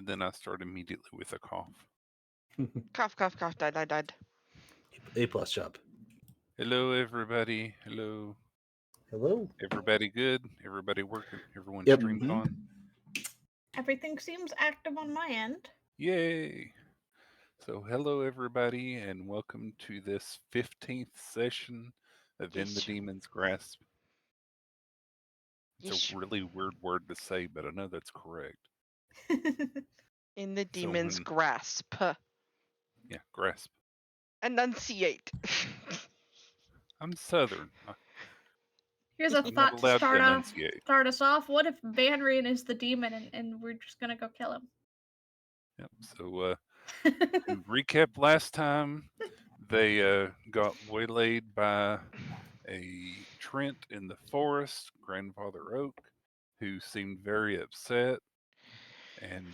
And then I start immediately with a cough. Cough, cough, cough, died. A plus job. Hello, everybody. Hello. Hello. Everybody good? Everybody working? Everyone Yep. streamed on? Everything seems active on my end. Yay! So, hello, everybody, and welcome to this 15th session of In the Yeesh. Demon's Grasp. It's Yeesh. a really weird word to say, but I know that's correct. In the So demon's when- grasp. Yeah, grasp. Enunciate. I'm Southern. Here's a I'm not thought to allowed to enunciate. start us off. What if Banrian is the demon and we're just gonna go kill him? Yep. So, to recap last time, they got waylaid by a Trent in the forest, Grandfather Oak, who seemed very upset, and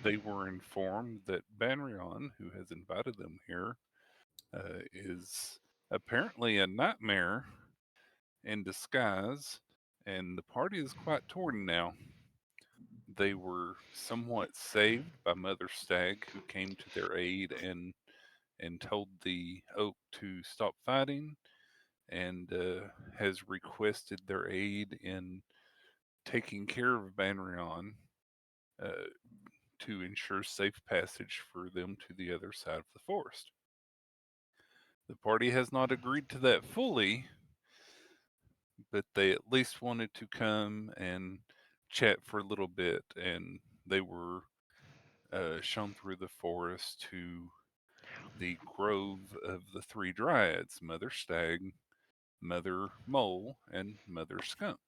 they were informed that Banrion, who has invited them here, is apparently a nightmare in disguise, and the party is quite torn now. They were somewhat saved by Mother Stag, who came to their aid and told the oak to stop fighting, and has requested their aid in taking care of Banrion uh, to ensure safe passage for them to the other side of the forest. The party has not agreed to that fully, but they at least wanted to come and chat for a little bit, and they were shown through the forest to the grove of the three dryads: Mother Stag, Mother Mole, and Mother Skunk,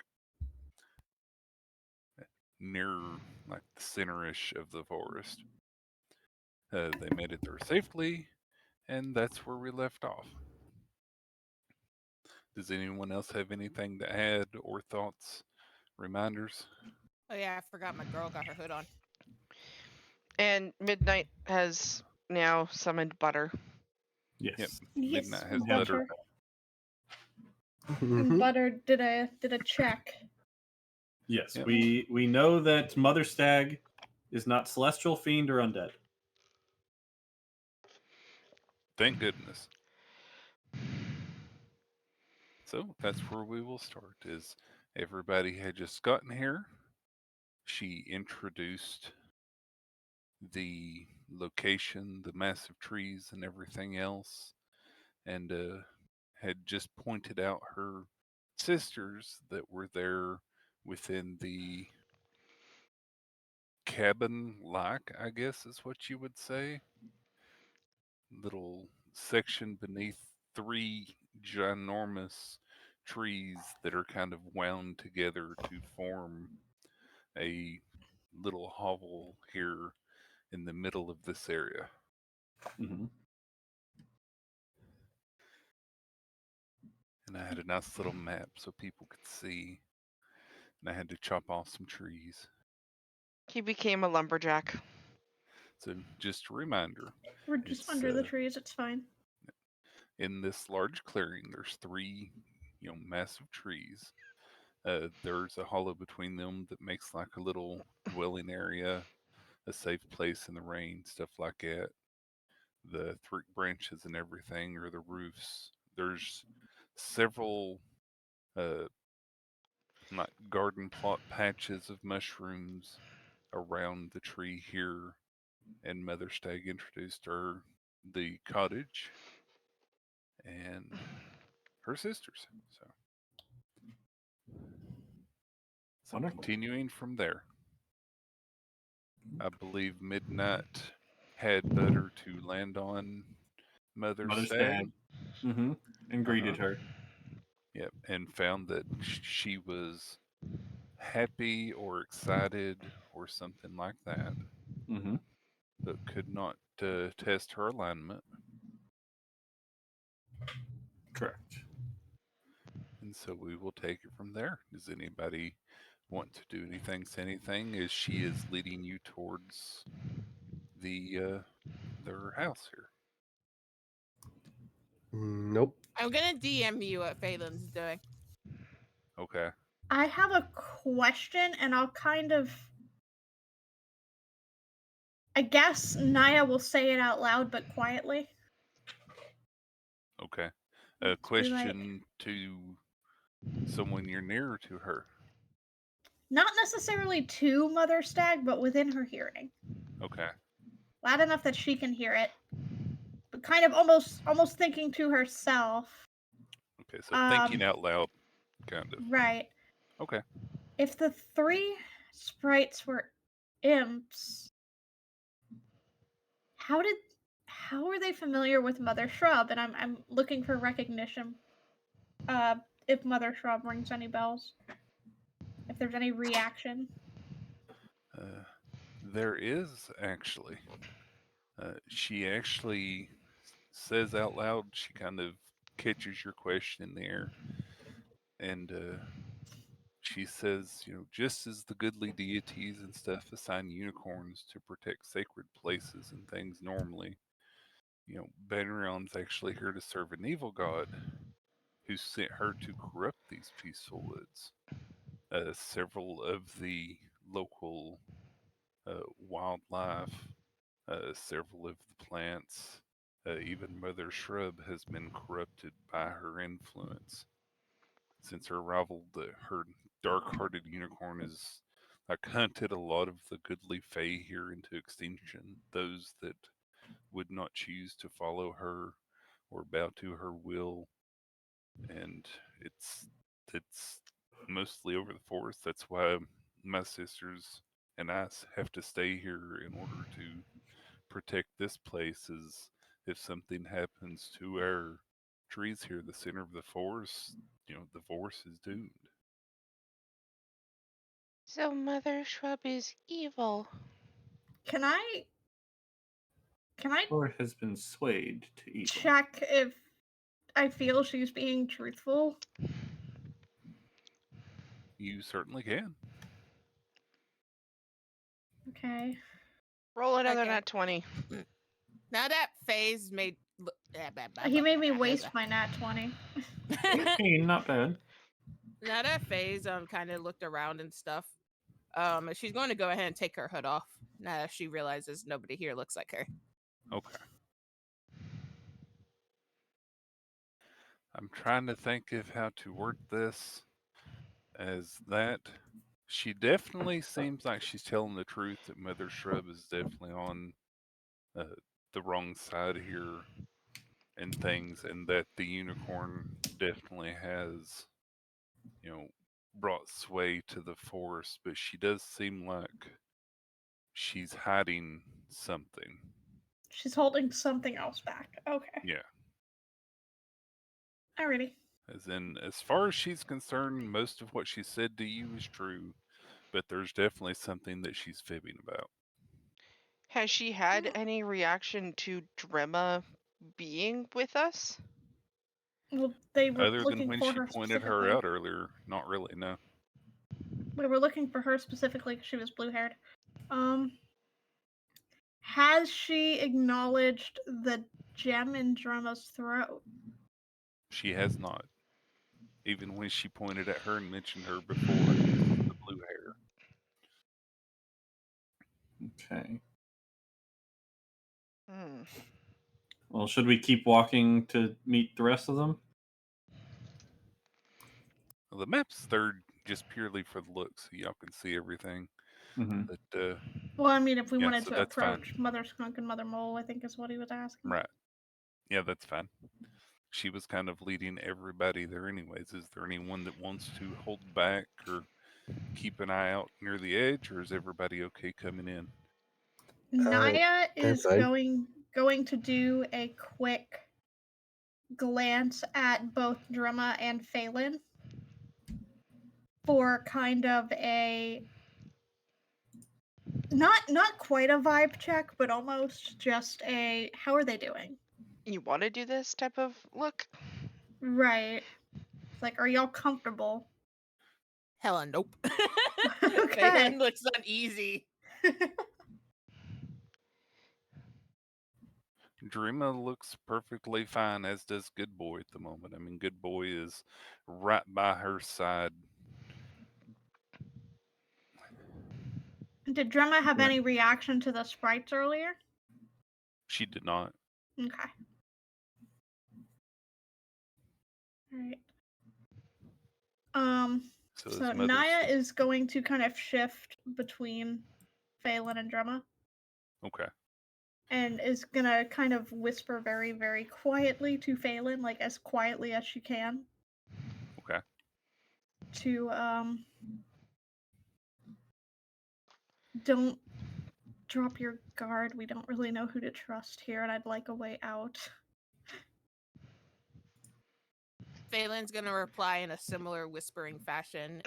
near like the center-ish of the forest. They made it there safely, and that's where we left off. Does anyone else have anything to add or thoughts, reminders? Oh yeah, I forgot my girl got her hood on. And Midnight has now summoned Butter. Yep. Yes. Midnight has Yeah. butter. Butter did a check. Yes. Yep. We know that Mother Stag is not celestial, fiend, or undead. Thank goodness. So that's where we will start. Is everybody had just gotten here. She introduced the location, the massive trees, and everything else, and had just pointed out her sisters that were there within the cabin like, I guess is what you would say. Little section beneath three ginormous trees that are kind of wound together to form a little hovel here in the middle of this area. Mm-hmm. And I had a nice little map so people could see. And I had to chop off some trees. He became a lumberjack. So just a reminder, We're just it's under the trees. It's fine. in this large clearing. There's three, massive trees. There's a hollow between them that makes like a little dwelling area, a safe place in the rain, stuff like that. The three branches and everything are the roofs. There's several like garden plot patches of mushrooms around the tree here, and Mother Stag introduced her the cottage and her sisters. So Wonderful. continuing from there, I believe Midnight had Butter to land on Mother Mother Stag. Stag. Mm-hmm. And greeted her. Yep, and found that she was happy or excited or something like that, Mm-hmm. but could not test her alignment. Correct. And so we will take it from there. Does anybody want to do anything, say anything, as she is leading you towards the their house here? Nope. I'm gonna DM you what Phelan's doing. Okay. I have a question, and I'll kind of I guess Naya will say it out loud, but quietly. Okay. Be A like, question to someone you're nearer to her. not necessarily to Mother Stag, but within her hearing. Okay. Loud enough that she can hear it, but kind of almost thinking to herself. Okay. So thinking out loud, kind of. Right. Okay. If the 3 sprites were imps, how are they familiar with Mother Shrub? And I'm looking for recognition. If Mother Shrub rings any bells, if there's any reaction. There is actually. She actually says out loud. She kind of catches your question in the air, and she says, just as the goodly deities and stuff assign unicorns to protect sacred places and things normally, Bannerion's actually here to serve an evil god who sent her to corrupt these peaceful woods. Several of the local wildlife, several of the plants, even Mother Shrub has been corrupted by her influence. Since her arrival, her dark-hearted unicorn has like hunted a lot of the goodly fae here into extinction. Those that would not choose to follow her or bow to her will, and it's mostly over the forest. That's why my sisters and I have to stay here in order to protect this place. Is if something happens to our trees here, the center of the forest, the forest is doomed. So Mother Shrub is evil. Can I Or has been swayed to evil. check if I feel she's being truthful? You certainly can. Okay. Roll another Okay. nat 20. Now that phase made. He made me waste my nat 20. 18, not bad. Now that phase kind of looked around and stuff. She's going to go ahead and take her hood off. Now that she realizes nobody here looks like her. Okay. I'm trying to think of how to word this as that. She definitely seems like she's telling the truth that Mother Shrub is definitely on uh, the wrong side here and things, and that the unicorn definitely has, brought sway to the forest, but she does seem like she's hiding something. She's holding something else back. Okay. Yeah. Alrighty. As far as she's concerned, most of what she said to you is true, but there's definitely something that she's fibbing about. Has she had any reaction to Drema being with us? Well, they were Other than looking when for she her pointed her specifically. out earlier, not really, no. We were looking for her specifically because she was blue-haired. Has she acknowledged the gem in Drema's throat? She has not. Even when she pointed at her and mentioned her before as the blue hair. Okay. Hmm. Well, should we keep walking to meet the rest of them? Well, the map's third just purely for the look, so y'all can see everything. Mm-hmm. But Well, I mean, if we Yeah, wanted so to that's fine. approach Mother Skunk and Mother Mole, I think is what he was asking. right. Yeah, that's fine. She was kind of leading everybody there anyways. Is there anyone that wants to hold back or keep an eye out near the edge, or is everybody okay coming in? Naya I'm is fine. going to do a quick glance at both Drema and Phelan for kind of a not quite a vibe check, but almost just a how are they doing? You want to do this type of look? Right. It's like, are y'all comfortable? Hella nope. Okay. Phelan looks uneasy. Dreama looks perfectly fine, as does Good Boy at the moment. I mean, Good Boy is right by her side. Did Drema have Yeah. any reaction to the sprites earlier? She did not. Okay. Alright. So, So his mother's Naya is going to kind of shift between Phelan and Drema okay. and is gonna kind of whisper very, very quietly to Phelan, like as quietly as she can. Okay. To don't drop your guard. We don't really know who to trust here, and I'd like a way out. Phelan's gonna reply in a similar whispering fashion.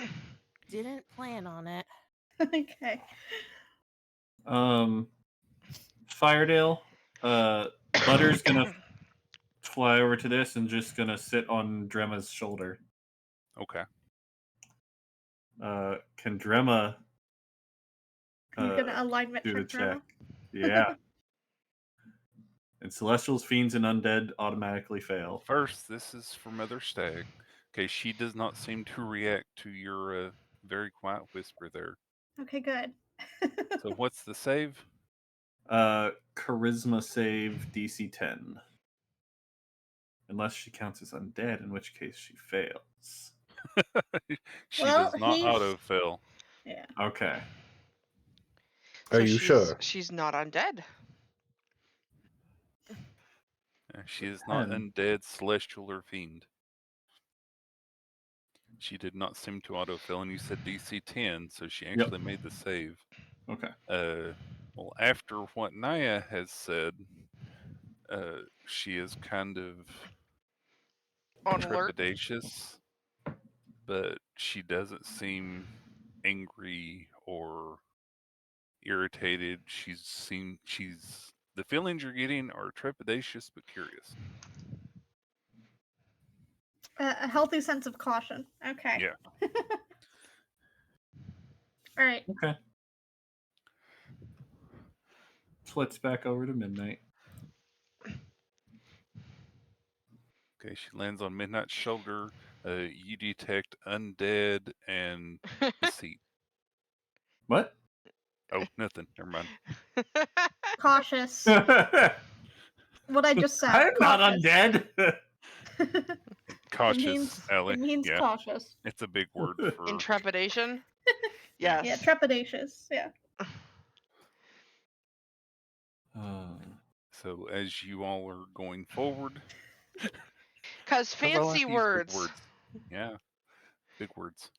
Didn't plan on it. Okay. Firedale, Butter's gonna fly over to this and just gonna sit on Drema's shoulder. Okay. Can Drema You're gonna alignment do the check check? Drema? Yeah. And Celestials, Fiends, and Undead automatically fail. First, this is for Mother Stag. Okay, she does not seem to react to your very quiet whisper there. Okay, good. So, what's the save? Charisma save DC 10. Unless she counts as undead, in which case she fails. She Well, does not he's- auto fail. Yeah. Okay. Are you sure? She's not undead. She is not 10. undead, celestial, or fiend. She did not seem to auto fail, and you said DC 10, so she actually made the save. Okay. Well, after what Naya has said, she is kind of On alert. trepidatious, but she doesn't seem angry or irritated. The feelings you're getting are trepidatious but curious. A healthy sense of caution. Okay. Yeah. All right. Okay. Flits back over to Midnight. Okay, she lands on Midnight's shoulder. You detect undead and deceit. What? Oh, nothing. Never mind. Cautious. I What I just said. am not cautious. undead. Cautious, Ellie. It means Yeah, cautious. it's a big word for Intrepidation. Yes. Yeah, trepidatious. Yeah. So as you all are going forward, Because 'cause I like fancy to use big words. Yeah, big words.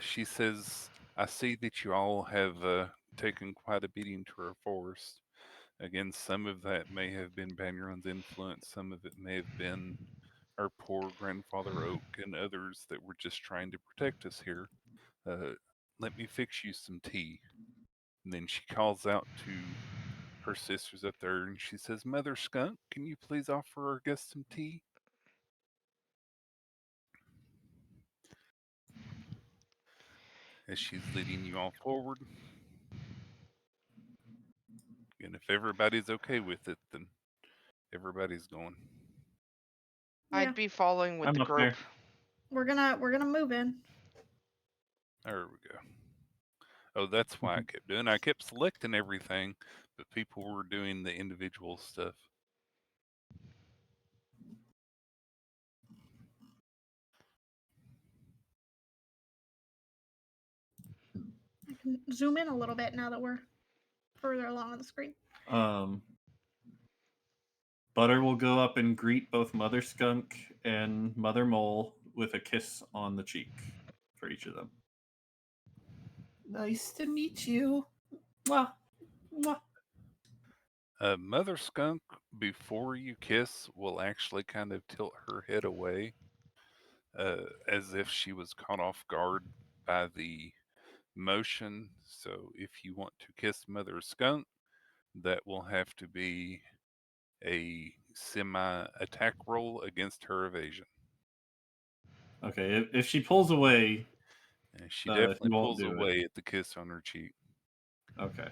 She says, "I see that you all have taken quite a beating to our forest. Again, some of that may have been Banyeron's influence. Some of it may have been our poor grandfather Oak and others that were just trying to protect us here. Let me fix you some tea." And then she calls out to her sisters up there and she says, "Mother Skunk, can you please offer our guest some tea?" As she's leading you all forward. And if everybody's okay with it, then everybody's going. Yeah. I'd be following with I'm the up group. there. We're gonna move in. There we go. Oh, that's why I kept doing. I kept selecting everything, but people were doing the individual stuff. I can zoom in a little bit now that we're further along on the screen. Butter will go up and greet both Mother Skunk and Mother Mole with a kiss on the cheek for each of them. Nice to meet you. Mwah. Mwah. Mother Skunk, before you kiss, will actually kind of tilt her head away, as if she was caught off guard by the motion. So if you want to kiss Mother Skunk, that will have to be a semi-attack roll against her evasion. Okay, if she pulls away, And she definitely you won't pulls do it. away at the kiss on her cheek. Okay.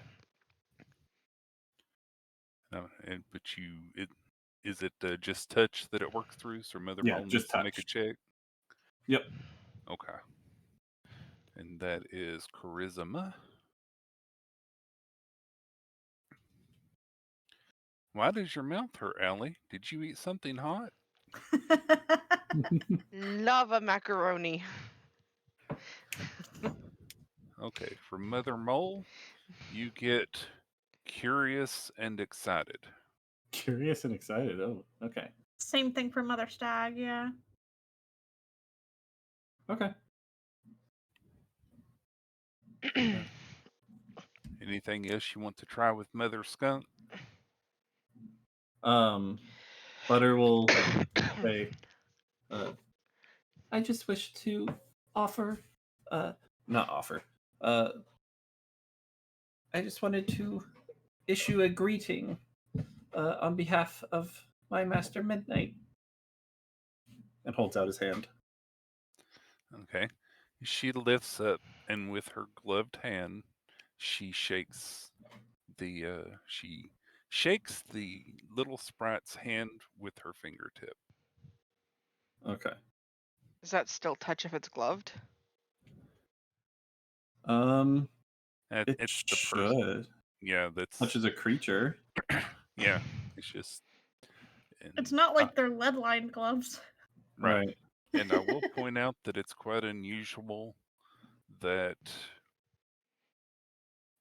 Is it just touch that it works through? So Mother Yeah, Mole needs just to make a touch. check. Yep. Okay. And that is charisma. Why does your mouth hurt, Allie? Did you eat something hot? Love a macaroni. Okay, from Mother Mole, you get curious and excited. Curious and excited. Oh, okay. Same thing for Mother Stag, yeah. Okay. Anything else you want to try with Mother Skunk? Butter will say, I just wish to offer, not offer, I just wanted to issue a greeting on behalf of my master Midnight. And holds out his hand. Okay. She lifts up and with her gloved hand, she shakes the little sprite's hand with her fingertip. Okay. Does that still touch if it's gloved? It It's the person. should. Yeah, that's Touches a creature. yeah. It's just It's and not like they're lead lined gloves. right. Right. And I will point out that it's quite unusual that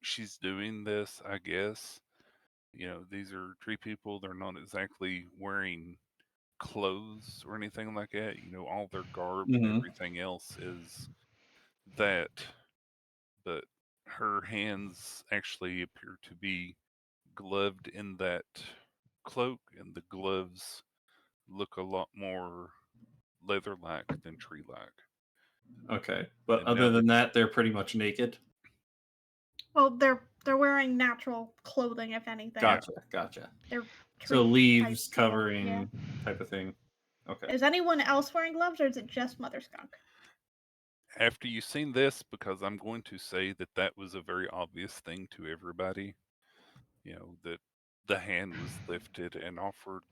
she's doing this, I guess. These are tree people. They're not exactly wearing clothes or anything like that. All their garb and Mm-hmm. everything else is that. But her hands actually appear to be gloved in that cloak, and the gloves look a lot more leather like than tree like. Okay. But And now other that than that, they're pretty much naked. Well, they're wearing natural clothing, if anything. Gotcha. They're So tree leaves type people, covering yeah. type of thing. Okay. Is anyone else wearing gloves, or is it just Mother Skunk? after you've seen this, because I'm going to say that that was a very obvious thing to everybody, that the hand was lifted and offered.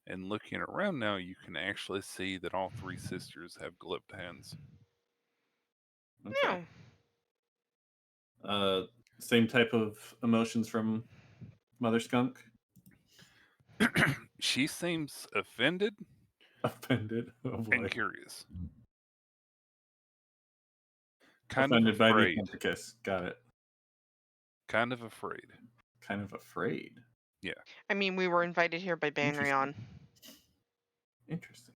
And looking around now, you can actually see that all three sisters have gloved hands. Okay. No. Same type of emotions from Mother Skunk. She seems offended Offended. Oh boy. and curious. Kind of Offended by the afraid. attempt to kiss. Got it. Kind of afraid. Kind of afraid. Yeah. I mean, we were invited here by Banrion. Interesting.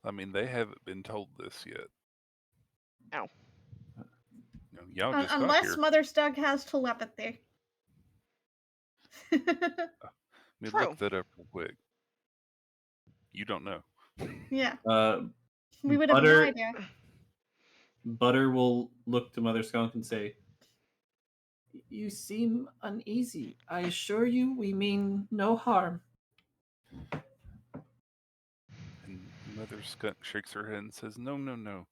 I mean, they haven't been told this yet. Oh. Y'all just got Unless here. Mother Stug has telepathy. Let me True. look that up real quick. You don't know. Yeah, Uh, we would have no Butter idea. Butter will look to Mother Skunk and say, You seem uneasy. I assure you we mean no harm. And Mother Skunk shakes her head and says, "No, no, no.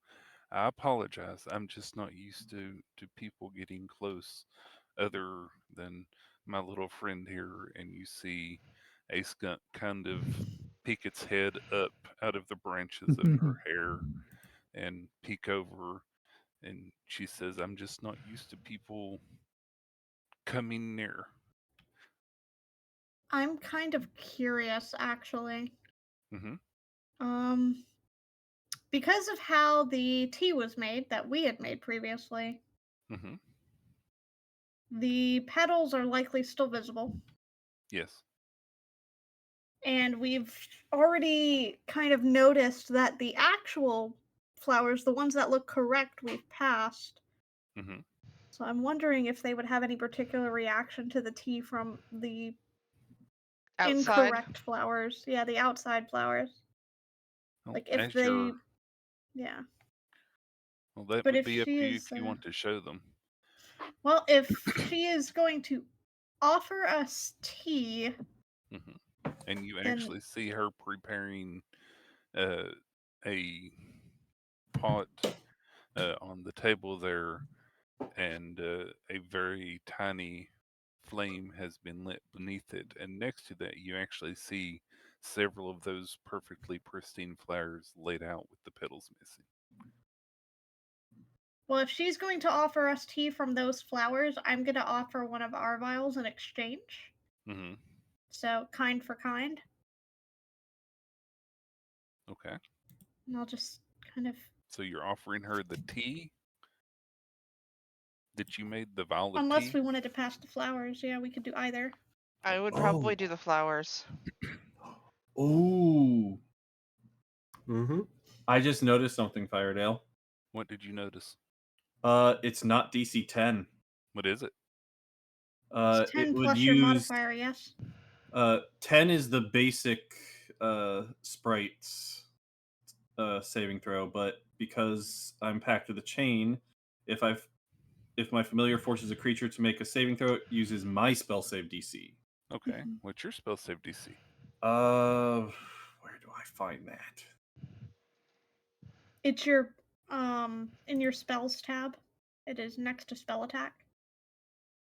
I apologize. I'm just not used to people getting close, other than my little friend here." And you see a skunk kind of peek its head up out of the branches of her hair and peek over. And she says, "I'm just not used to people coming near." I'm kind of curious, actually. Mm-hmm. Because of how the tea was made that we had made previously, Mm-hmm. the petals are likely still visible. Yes. And we've already kind of noticed that the actual flowers, the ones that look correct, we've passed. Mm-hmm. So I'm wondering if they would have any particular reaction to the tea from the Outside. incorrect flowers. Yeah, the outside flowers. Well, Like if as they, you're, yeah. well, that But would if be up she to you is, if you want to show them. well, if she is going to offer us tea, Mm-hmm. And you then actually see her preparing a pot on the table there, and a very tiny flame has been lit beneath it. And next to that, you actually see several of those perfectly pristine flowers laid out with the petals missing. Well, if she's going to offer us tea from those flowers, I'm going to offer one of our vials in exchange. Mm-hmm. So, kind for kind. Okay. And I'll just kind of. So you're offering her the tea that you made, the vial of Unless tea? we wanted to pass the flowers, yeah, we could do either. I would Oh. probably do the flowers. Ooh. Mm-hmm. I just noticed something, Firedale. What did you notice? It's not DC 10. What is it? It's 10 It would plus your use modifier, yes. 10 is the basic sprites saving throw, but because I'm packed with a chain, if my familiar forces a creature to make a saving throw, it uses my spell save DC. Okay. What's your spell save DC? Where do I find that? It's your in your spells tab. It is next to spell attack.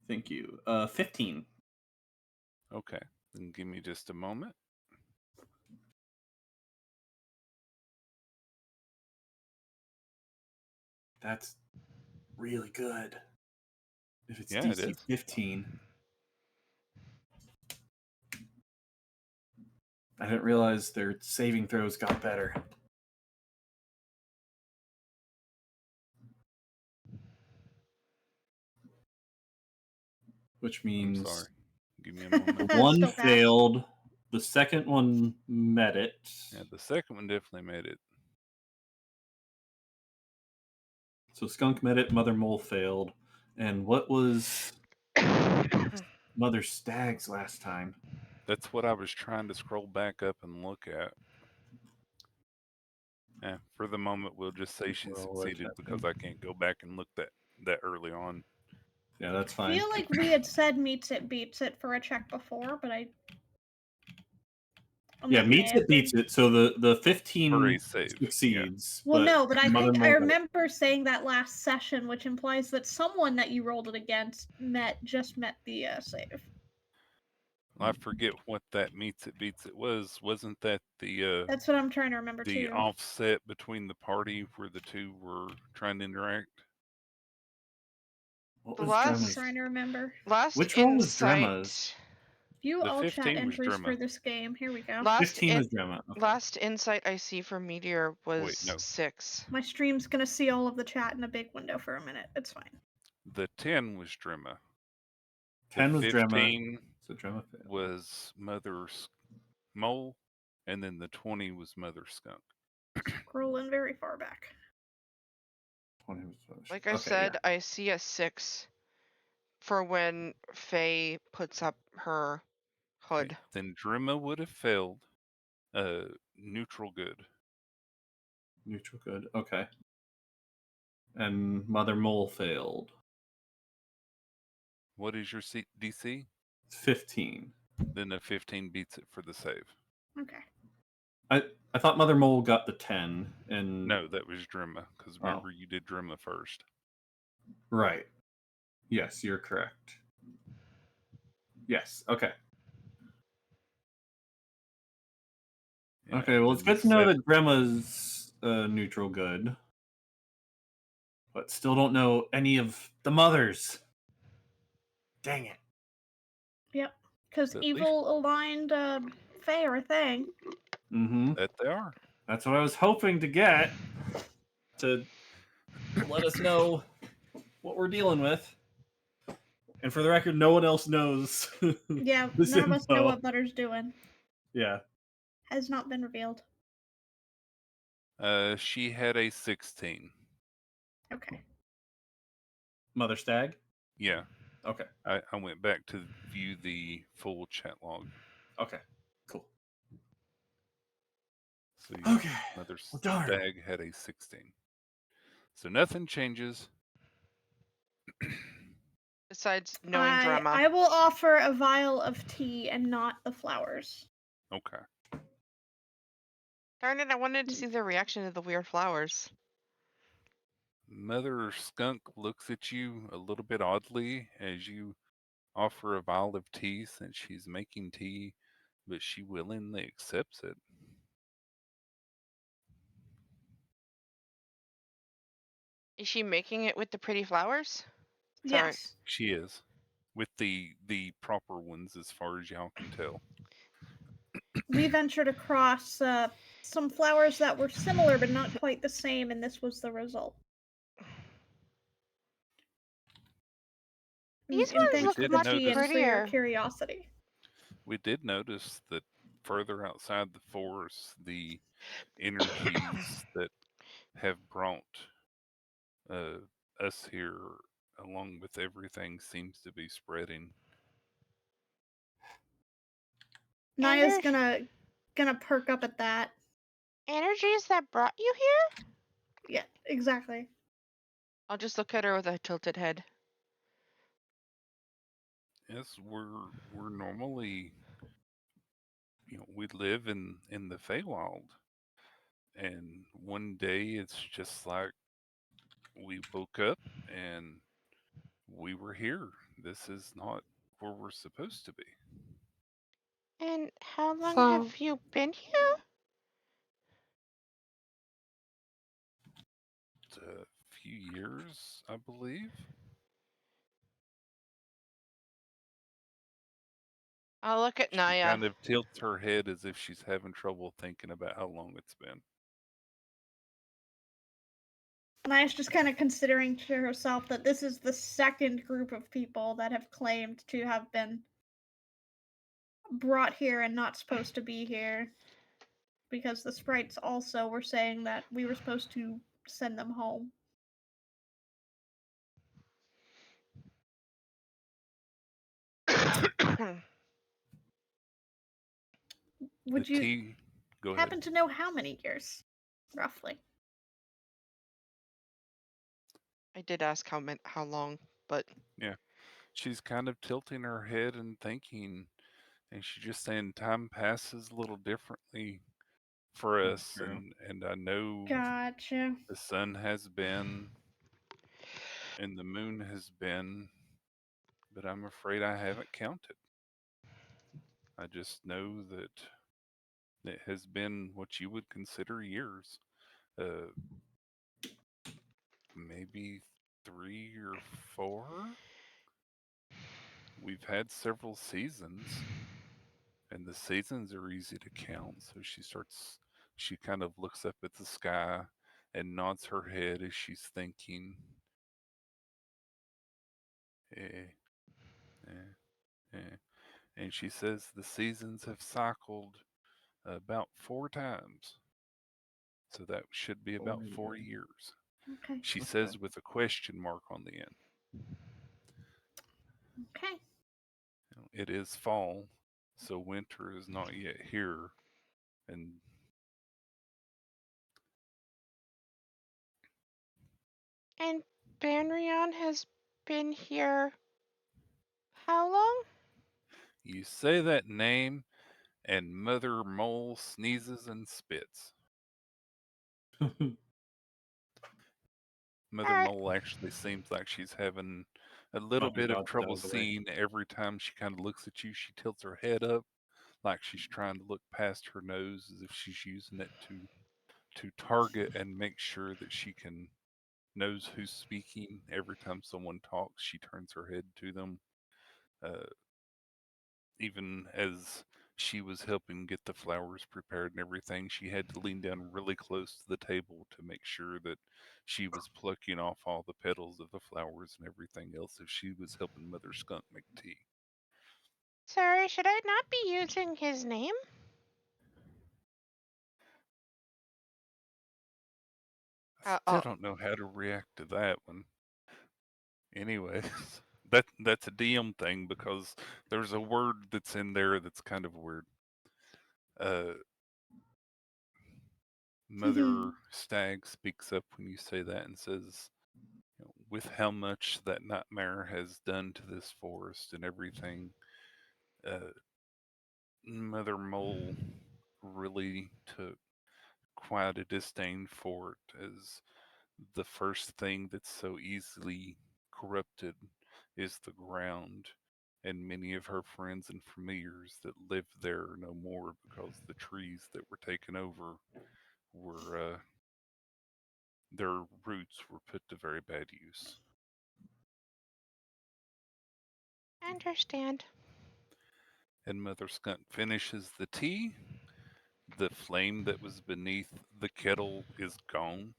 Thank you. 15. Okay. Then give me just a moment. That's really good. If it's Yeah, it DC is. 15. I didn't realize their saving throws got better. Which I'm means sorry. Give me a moment. one Still passed. failed, the second one met it. Yeah, the second one definitely made it. So Skunk met it, Mother Mole failed. And what was Mother Stag's last time? That's what I was trying to scroll back up and look at. Yeah, for the moment, we'll just say she Roll succeeded check. because I can't go back and look that early on. Yeah, that's I fine. feel like we had said meets it beats it for a check before, but Yeah, that may meets have it, beats been- it. So the For a 15 save. Yeah. succeeds. Well, but no, but I Mother think Mole I got it. remember saying that last session, which implies that someone that you rolled it against just met the save. I forget what that meets it beats it was. Wasn't that the That's what I'm trying to remember too. offset between the party where the two were trying to interact? What The was last- Drema's? Trying to remember. Last Which one was insight. Drema's? View The all chat 15 was entries for Drema. this game. Here we go. Last 15 was Drema. Okay. last insight I see for Meteor was no. 6. My stream's gonna see all of the chat in a big window for a minute. It's fine. The 10 was Drema. 10 was Drema. 15 So Drema failed. was Mother Mole, and then the 20 was Mother Skunk. Scrolling very far back. 20 was Mother Like Skunk. I said, I see a 6 for when Faye puts up her hood. Okay, then Drema would have failed. Neutral good. Neutral good. Okay. And Mother Mole failed. What is your DC? It's 15. Then a 15 beats it for the save. Okay. I thought Mother Mole got the 10 and No, that was Drema, because remember you did Drema first. Right. Yes, you're correct. Yes. Okay. Yeah, Okay. Well, it's then good to know the that Grandma's neutral good, but still don't know any of the mothers. Dang it. Yep. Because At least- evil aligned Fae are a thing. Mm-hmm. That they are. That's what I was hoping to get to let us know what we're dealing with. And for the record, no one else knows. Yeah, this none of us know info. what Butter's doing. Yeah. Has not been revealed. She had a 16. Okay. Mother Stag? Yeah, Okay. I went back to view the full chat log. Okay. Cool. So yeah, Okay. Mother Well, darn. Stag had a 16. So nothing changes. Besides knowing drama. I will offer a vial of tea and not the flowers. Okay. Darn it, I wanted to see their reaction to the weird flowers. Mother Skunk looks at you a little bit oddly as you offer a vial of tea since she's making tea, but she willingly accepts it. Is she making it with the pretty flowers? Sorry. Yes. She is, with the proper ones, as far as y'all can tell. We ventured across some flowers that were similar but not quite the same, and this was the result. These And ones We thanks look to did the much tea and notice. for your prettier. curiosity. We did notice that further outside the forest, the energies that have brought uh, us here, along with everything, seems to be spreading. Naya's Ener- gonna perk up at that. Energies that brought you here? Yeah, exactly. I'll just look at her with a tilted head. Yes, we're normally, we live in the Feywild, and one day it's just like we woke up and we were here. This is not where we're supposed to be. And how long So, have you been here? It's a few years, I believe. I'll look at She Naya. kind of tilts her head as if she's having trouble thinking about how long it's been. Naya's just kind of considering to herself that this is the second group of people that have claimed to have been brought here and not supposed to be here. Because the sprites also were saying that we were supposed to send them home. Would The you tea, go ahead. happen to know how many years, roughly? I did ask how long, but Yeah. She's kind of tilting her head and thinking, and she's just saying time passes a little differently for That's us, true. and I know Gotcha. the sun has been and the moon has been, but I'm afraid I haven't counted. I just know that it has been what you would consider years. Uh, maybe 3 or 4. We've had several seasons, and the seasons are easy to count. So she kind of looks up at the sky and nods her head as she's thinking. Eh, eh, eh. And she says the seasons have cycled about 4 times. So that should be about 4 4 years. years. Okay. She Okay. says with a question mark on the end. Okay. It is fall, so winter is not yet here. And and Banrion has been here how long? you say that name, and Mother Mole sneezes and spits. Mother Alright. Mole actually seems like she's having a Oh little my bit of god, get out trouble of the way. seeing every time she kind of looks at you. She tilts her head up like she's trying to look past her nose as if she's using it to target and make sure that she can knows who's speaking. Every time someone talks, she turns her head to them. Uh, even as she was helping get the flowers prepared and everything, she had to lean down really close to the table to make sure that she was plucking off all the petals of the flowers and everything else if she was helping Mother Skunk make tea. Sorry, should I not be using his name? I still don't know how to react to that one. Anyways, that's a DM thing because there's a word that's in there that's kind of weird. Uh, Mother Stag speaks up when you say that and says, with how much that nightmare has done to this forest and everything, uh, Mother Mole really took quite a disdain for it as the first thing that's so easily corrupted is the ground. And many of her friends and familiars that live there are no more because the trees that were taken over were their roots were put to very bad use. I understand. And Mother Skunk finishes the tea. The flame that was beneath the kettle is gone,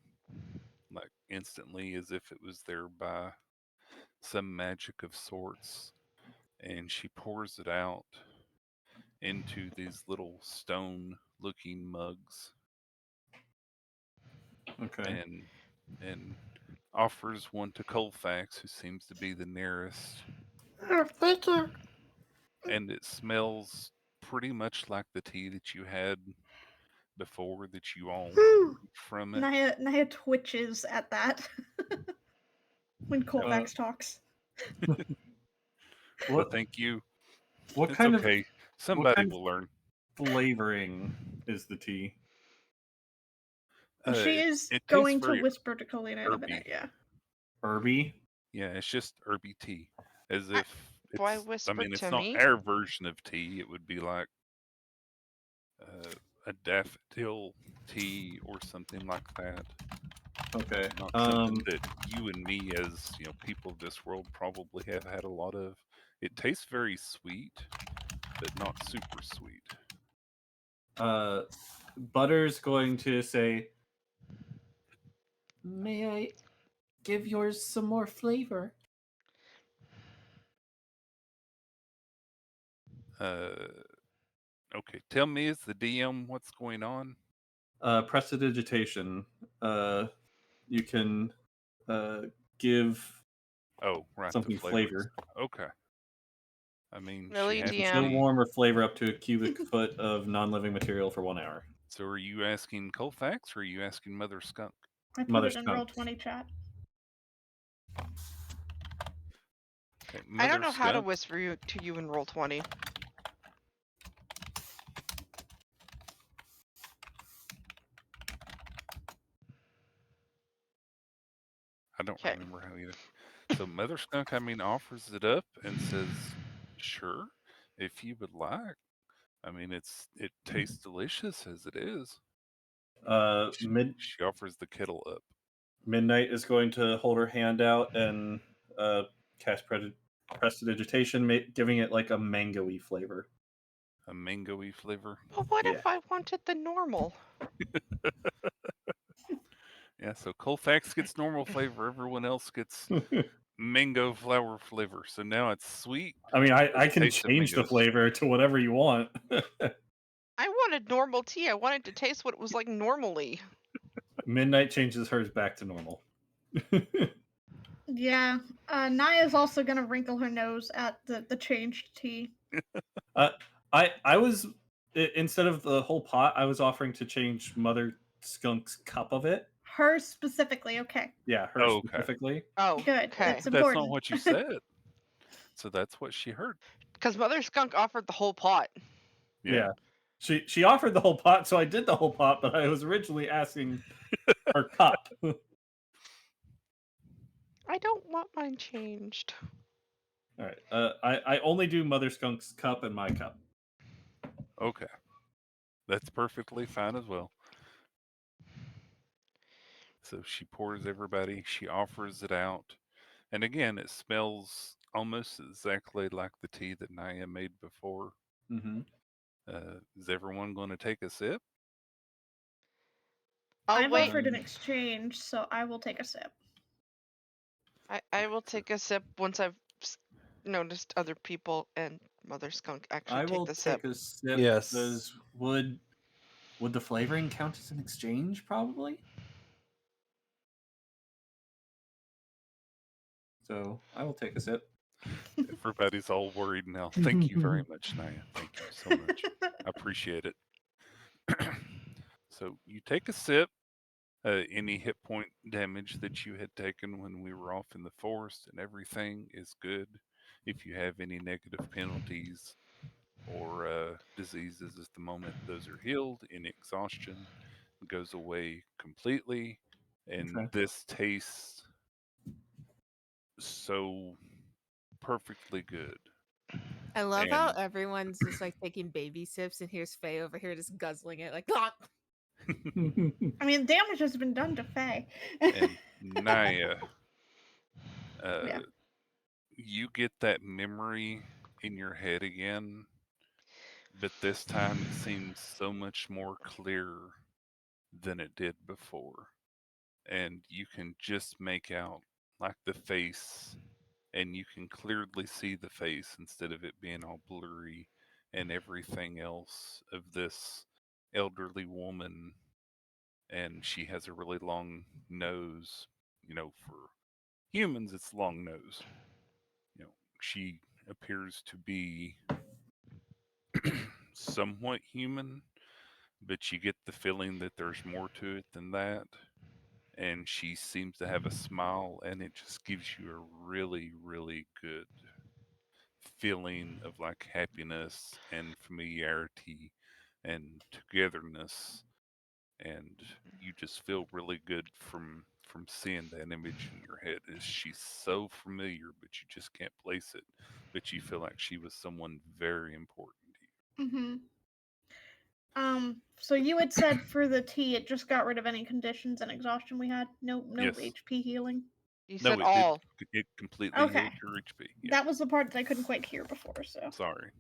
like instantly, as if it was there by some magic of sorts. And she pours it out into these little stone looking mugs Okay. and offers one to Colfax, who seems to be the nearest. Oh, thank you. And it smells pretty much like the tea that you had before that you all Whew. from it. Naya twitches at that when Colfax Uh, talks. Well, What thank you. what It's kind okay. of Somebody will learn. flavoring is the tea? She It, is it tastes going to very whisper to Kalina in a minute, herby. yeah. Herby? Yeah, it's just herby tea, as I- if Why it's. I whisper mean, it's to not me? our version of tea. It would be like a daffodil tea or something like that. Okay. Not something that you and me, as people of this world, probably have had a lot of. It tastes very sweet, but not super sweet. Butter's going to say, "May I give yours some more flavor?" Okay, tell me, as the DM, what's going on? Prestidigitation. You can give Oh, right, the something flavor. flavor. Okay. I mean, she Really, had You can to chill, DM? be. warm, or flavor up to a cubic foot of non-living material for 1 hour. So, are you asking Colfax or are you asking Mother Skunk? I put Mother it in roll Skunk. 20 chat. Okay, I don't Mother know how to Skunk. whisper to you in roll 20. I don't Okay. remember how either. So, Mother Skunk, I mean, offers it up and says, "Sure, if you would like. I mean, it tastes delicious as it is." She, Mid she offers the kettle up. Midnight is going to hold her hand out and cast prestidigitation, giving it like a mango-y flavor. A mango-y flavor. But what Yeah. if I wanted the normal? Yeah, so Colfax gets normal flavor. Everyone else gets mango flower flavor. So now it's sweet. I mean, It has I the can taste of change the mangoes. flavor to whatever you want. I wanted normal tea. I wanted to taste what it was like normally. Midnight changes hers back to normal. Yeah. Naya's also gonna wrinkle her nose at the changed tea. uh, I was instead of the whole pot, I was offering to change Mother Skunk's cup of it. Hers specifically, okay. Yeah, her Oh, okay. specifically. Oh, Good. okay. That's But that's not important. what you said. So that's what she heard. Because Mother Skunk offered the whole pot. Yeah. She offered the whole pot, so I did the whole pot, but I was originally asking her cup. I don't want mine changed. All right. I only do Mother Skunk's cup and my cup. Okay. That's perfectly fine as well. So she pours everybody, she offers it out. And again, it smells almost exactly like the tea that Naya made before. Mm-hmm. Is everyone going to take a sip? I'll I've wait. offered an exchange, so I will take a sip. I will take a sip once I've noticed other people and Mother Skunk actually I take will the sip. take a sip. Yes. Because would the flavoring count as an exchange? Probably. So I will take a sip. Everybody's all worried now. Thank you very much, Naya. Thank you so much. I appreciate it. So you take a sip. Any hit point damage that you had taken when we were off in the forest and everything is good. If you have any negative penalties or diseases at the moment, those are healed. Any exhaustion goes away completely. And Okay. this tastes so perfectly good. I love how And everyone's just like taking baby sips, and here's Faye over here just guzzling it like, "Ah!" I mean, damage has been done to Faye. And Naya, Yeah. you get that memory in your head again, but this time it seems so much more clear than it did before. And you can just make out like the face, and you can clearly see the face instead of it being all blurry and everything else of this elderly woman. And she has a really long nose. For humans, it's long nose. She appears to be somewhat human, but you get the feeling that there's more to it than that. And she seems to have a smile, and it just gives you a really, really good feeling of like happiness and familiarity and togetherness, and you just feel really good from seeing that image in your head. Is she's so familiar, but you just can't place it, but you feel like she was someone very important to you. Mm-hmm. So you had said for the tea, it just got rid of any conditions and exhaustion we had. No Yes. HP healing. You said No, it all. did. It completely Okay. healed your HP. Yeah. That was the part that I couldn't quite hear before. So Sorry.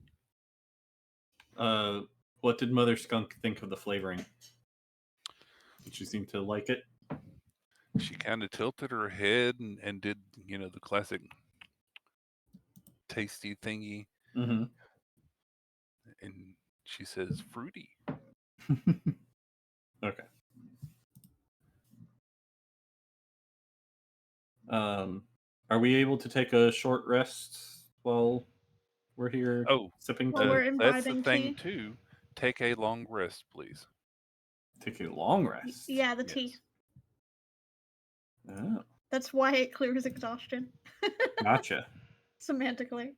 What did Mother Skunk think of the flavoring? Did she seem to like it? She kind of tilted her head and did, the classic tasty thingy. Mm-hmm. And she says, fruity. Okay. Are we able to take a short rest while we're here Oh, sipping While tea? we're that's the imbibing thing, tea? too. Take a long rest, please. Take a long rest. Yeah, the tea. Yes. Oh, That's why it clears exhaustion. gotcha. Semantically.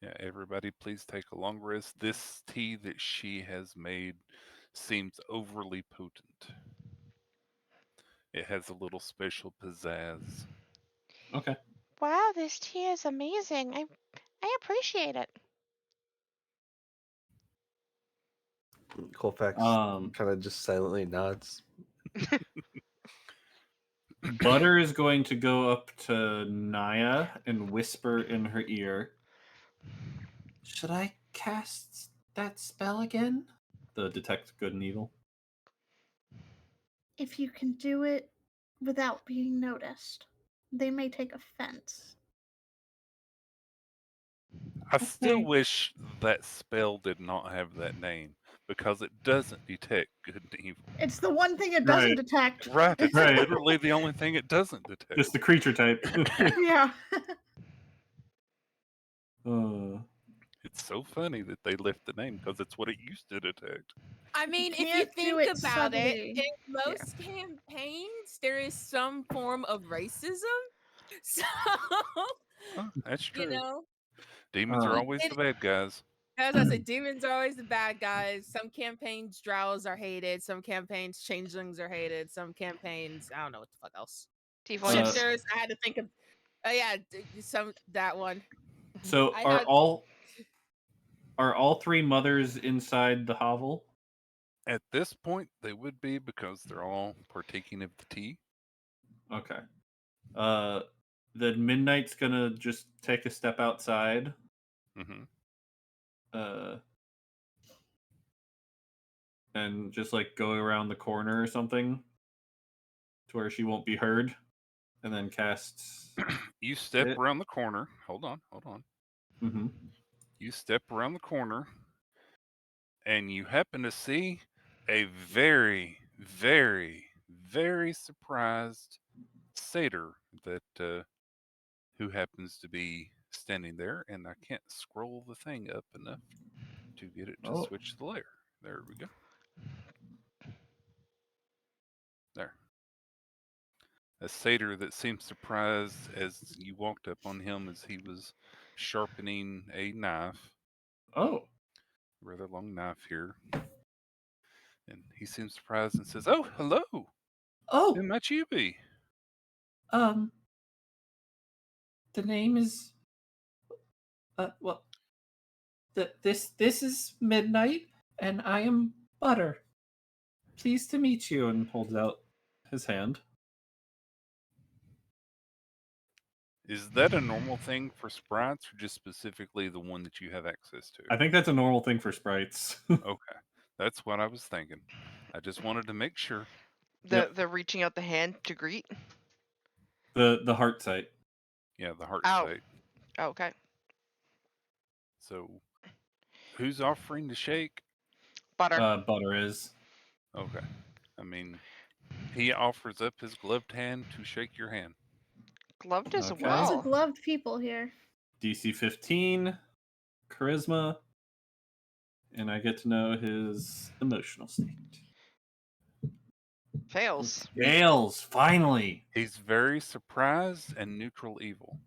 Yeah, everybody, please take a long rest. This tea that she has made seems overly potent. It has a little special pizzazz. Okay. Wow, this tea is amazing. I appreciate it. Colfax Um, kind of just silently nods. Butter is going to go up to Naya and whisper in her ear. Should I cast that spell again? The detect good and evil. If you can do it without being noticed, they may take offense. I still Okay. wish that spell did not have that name because it doesn't detect good and evil. It's the one thing it doesn't Right. detect. Right, it's Right. literally the only thing it doesn't detect. Just the creature type. Yeah. It's so funny that they left the name because it's what it used to detect. I mean, if you can't do think it about it, subtly. in most campaigns, there is some form of racism. So, Oh, that's you true. know, Demons are Um, always the bad guys. as I said, demons are always the bad guys. Some campaigns, drows are hated. Some campaigns, changelings are hated. Some campaigns, I don't know what the fuck else. Tieflings. Shifters. I had to think of. Oh yeah, that one. so I are had all three mothers inside the hovel? At this point, they would be because they're all partaking of the tea. Okay. Then Midnight's gonna just take a step outside. Hmm. Uh, and just like go around the corner or something to where she won't be heard, and then casts. You step It. around the corner. Hold on. Mm-hmm. You step around the corner, and you happen to see a very, very, very surprised satyr that who happens to be standing there, and I can't scroll the thing up enough to get it to Oh. switch the layer. There we go. There. A satyr that seemed surprised as you walked up on him as he was sharpening a knife, Oh. a rather long knife here. And he seems surprised and says, "Oh, hello. Who Oh, might you be?" um, the name is well, this is Midnight, and I am Butter. pleased to meet you, and holds out his hand. Is that a normal thing for sprites, or just specifically the one that you have access to? I think that's a normal thing for sprites. Okay, that's what I was thinking. I just wanted to make sure. The reaching out the hand to greet. The heart sight. Yeah, the heart Ow. sight. Oh, okay. So, who's offering to shake? Butter. Butter is. Okay. I mean, he offers up his gloved hand to shake your hand. Gloved as Okay. Lots well. of gloved people here. DC 15, charisma, and I get to know his emotional state. Fails. Fails, finally. He's very surprised and neutral evil.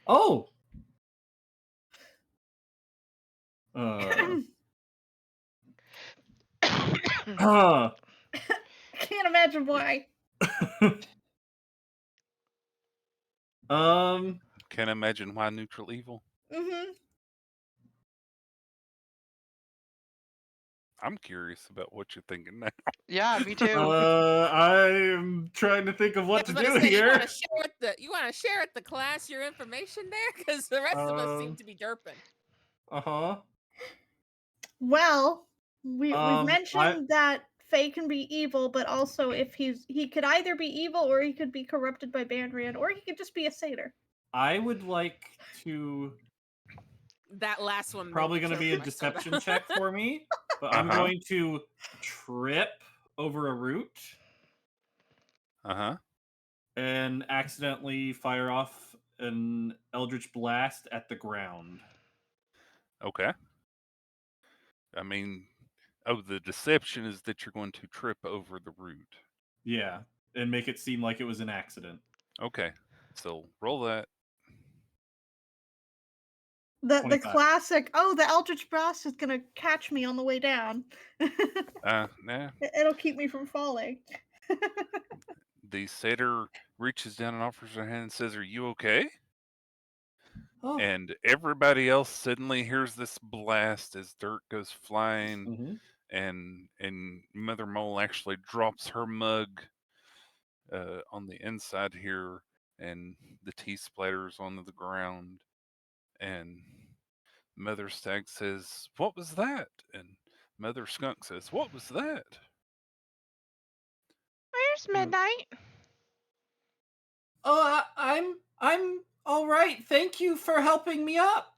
Oh. Can't imagine why. Can't imagine why neutral evil. Mm-hmm. I'm curious about what you're thinking now. Yeah, me too. I'm trying to think of what to I was do gonna say, here. you want to share with the class your information there, because the rest of us seem to be derping. Uh-huh. Well, we've mentioned I- that Faye can be evil, but also if he could either be evil or he could be corrupted by Bandrian, or he could just be a satyr. I would like to. That last one Probably made me going to be choke a my deception soda. check for me, but I'm Uh-huh. going to trip over a root Uh-huh. and accidentally fire off an eldritch blast at the ground. Okay. I mean, the deception is that you're going to trip over the root. Yeah, and make it seem like it was an accident. Okay. So roll that. The 25. classic, the Eldritch Blast is gonna catch me on the way down. Nah. It'll keep me from falling. The satyr reaches down and offers her hand and says, "Are you okay?" Oh. And everybody else suddenly hears this blast as dirt goes flying, Mhm. and Mother Mole actually drops her mug on the inside here, and the tea splatters onto the ground. And Mother Stag says, "What was that?" And Mother Skunk says, "What was that?" Where's midnight? Oh, I'm all right. Thank you for helping me up.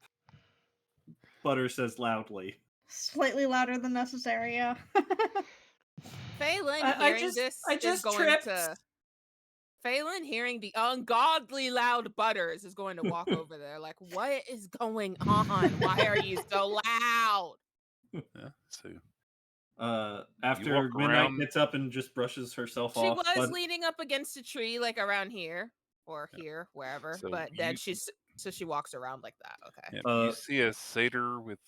Butter says loudly. Slightly louder than necessary, yeah. Phelan I hearing this I is just going tripped. to. Phelan hearing the ungodly loud Butters is going to walk over there. Like, what is going on? Why are you so loud? Yeah, so After walk Midnight around- gets up and just brushes herself She off. was leaning up against a tree, like around here or here, wherever. So but then you- she walks around like that. Okay. Yeah, you see a satyr with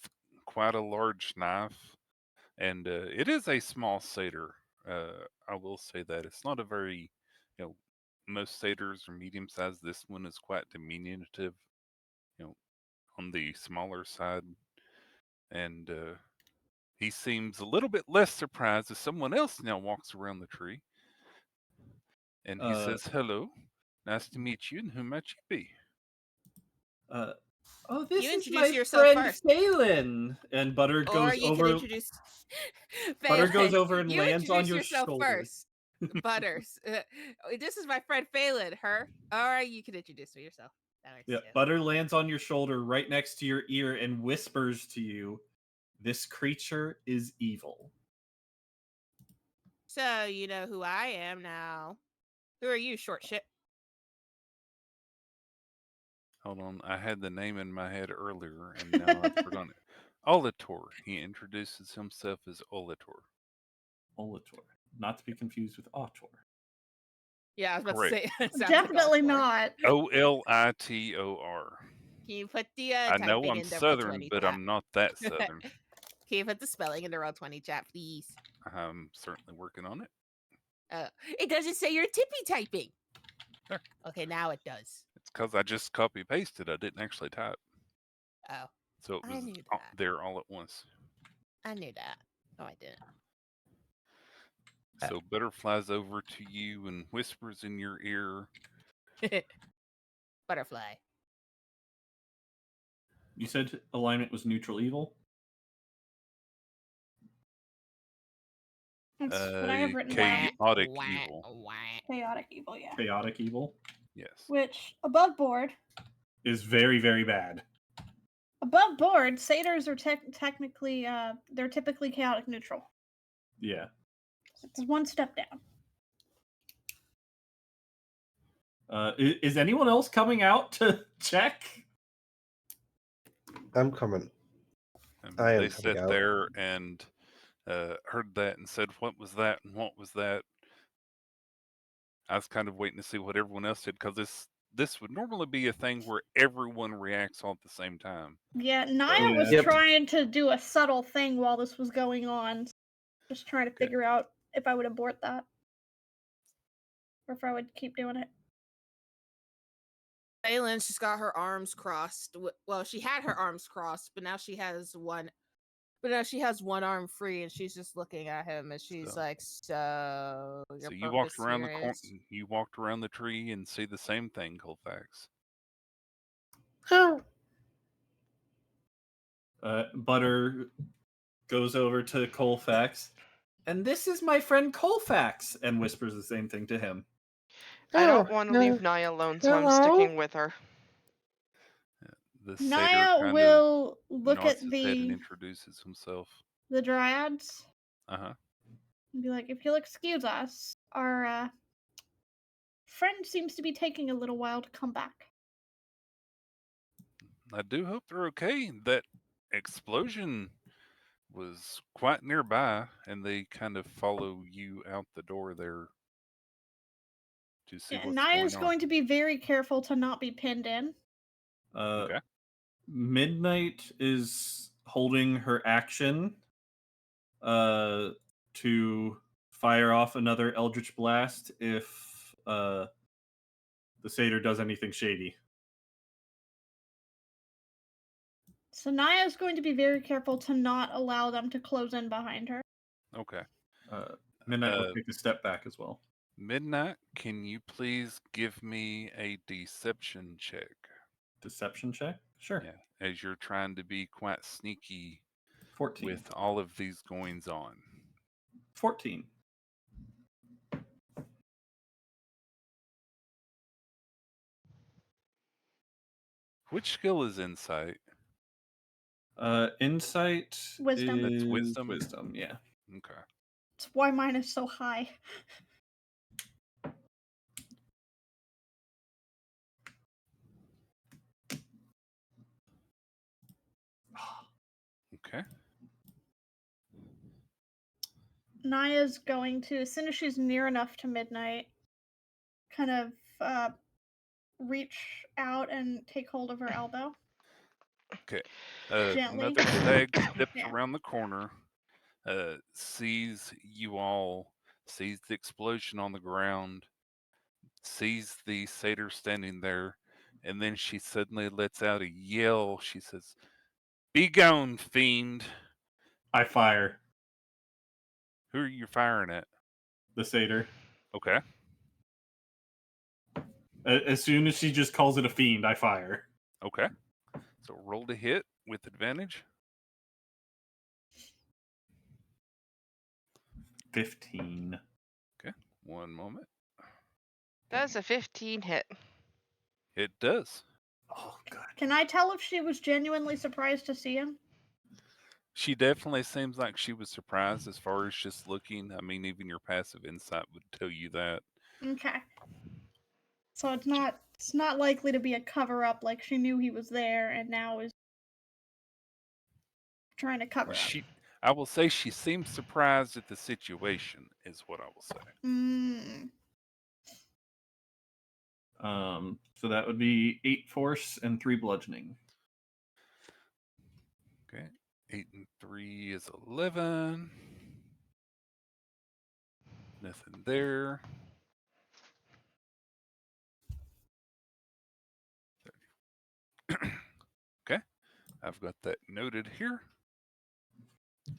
quite a large knife, and it is a small satyr. I will say that it's not a very, most satyrs are medium sized. This one is quite diminutive, on the smaller side, and he seems a little bit less surprised as someone else now walks around the tree, and he says, "Hello, nice to meet you. And who might you be?" Oh, this You is introduce my yourself friend first. And Butter Or goes you over. can introduce Butter goes Phelan. over and You lands on introduce your yourself shoulder. first. Butters. This is my friend Phelan. Her. All right, you can introduce me yourself. That works Yeah, too. Butter lands on your shoulder right next to your ear and whispers to you, "This creature is evil." So you know who I am now. Who are you, short shit? Hold on, I had the name in my head earlier, and now I've forgotten it. Olator. He introduces himself as Olator. Olator, not to be confused with Autor. Yeah, I was about Correct. to say. It sounds Definitely like not. Olitor. Can you put the I know typing I'm in the Southern, Roll20 but chat? I'm not that Southern. Can you put the spelling in the Roll20 chat, please? I'm certainly working on it. It doesn't say you're tippy typing. There. Okay, now it does. It's because I just copy pasted. I didn't actually type, Oh, so it I was knew that. there all at once. I knew that. No, I didn't. So Butter flies over to you and whispers in your ear. Butterfly. You said alignment was neutral evil? That's what I have written down. Chaotic evil. Chaotic evil, yeah. Chaotic evil Yes. Which, above board, is very, very bad. above board, satyrs are technically, they're typically chaotic neutral. Yeah. It's one step down. Is anyone else coming out to check? I'm coming. And I am they coming sat out. there and heard that and said, "What was that? And what was that?" I was kind of waiting to see what everyone else did because this would normally be a thing where everyone reacts all at the same time. Yeah, Naya was Yep. trying to do a subtle thing while this was going on. Just trying to Okay. figure out if I would abort that. Or if I would keep doing it. Aerilyn, she's got her arms crossed. Well, she had her arms crossed, but now she has one. But now she has one arm free, and she's just looking at him, and she's So- like, "So your So you walked purpose around the here corner. is-" You walked around the tree and see the same thing, Colfax. Butter goes over to Colfax, and this is my friend Colfax, and whispers the same thing to him. I don't want to leave Naya alone, so I'm Hello? sticking with her. The satyr Naya kind will of look nods at his head and introduces himself. the dryads Uh-huh. and be like, if you'll excuse us, our friend seems to be taking a little while to come back. I do hope they're okay. That explosion was quite nearby, and they kind of follow you out the door there to see Yeah, what's Naya's going on. going to be very careful to not be pinned in. Okay. Midnight is holding her action to fire off another Eldritch Blast if the satyr does anything shady. So Naya's going to be very careful to not allow them to close in behind her. Okay. Midnight will take a step back as well. Midnight, can you please give me a deception check? Deception check? Sure. Yeah, as you're trying to be quite sneaky 14. with all of these goings on. 14. Which skill is insight? Insight Wisdom. is That's wisdom? Wisdom, yeah. Okay. That's why mine is so high. Okay. Naya's going to, as soon as she's near enough to Midnight, kind of reach out and take hold of her elbow. Okay. Gently. Mother Stag steps Yeah. around the corner, sees you all, sees the explosion on the ground, sees the satyr standing there, and then she suddenly lets out a yell. She says, "Be gone, fiend!" I fire Who are you firing at? the satyr. Okay. As soon as she just calls it a fiend, I fire. Okay. So roll to hit with advantage. 15. Okay. One moment. That's a 15 hit. It does. Oh, God. Can I tell if she was genuinely surprised to see him? She definitely seems like she was surprised as far as just looking. I mean, even your passive insight would tell you that. Okay. So it's not likely to be a cover up, like she knew he was there and now is trying to cover up. I will say she seems surprised at the situation, is what I will say. Mm. So that would be 8 force and 3 bludgeoning. Okay. 8 and 3 is 11. Nothing there. 30. Okay. I've got that noted here. Let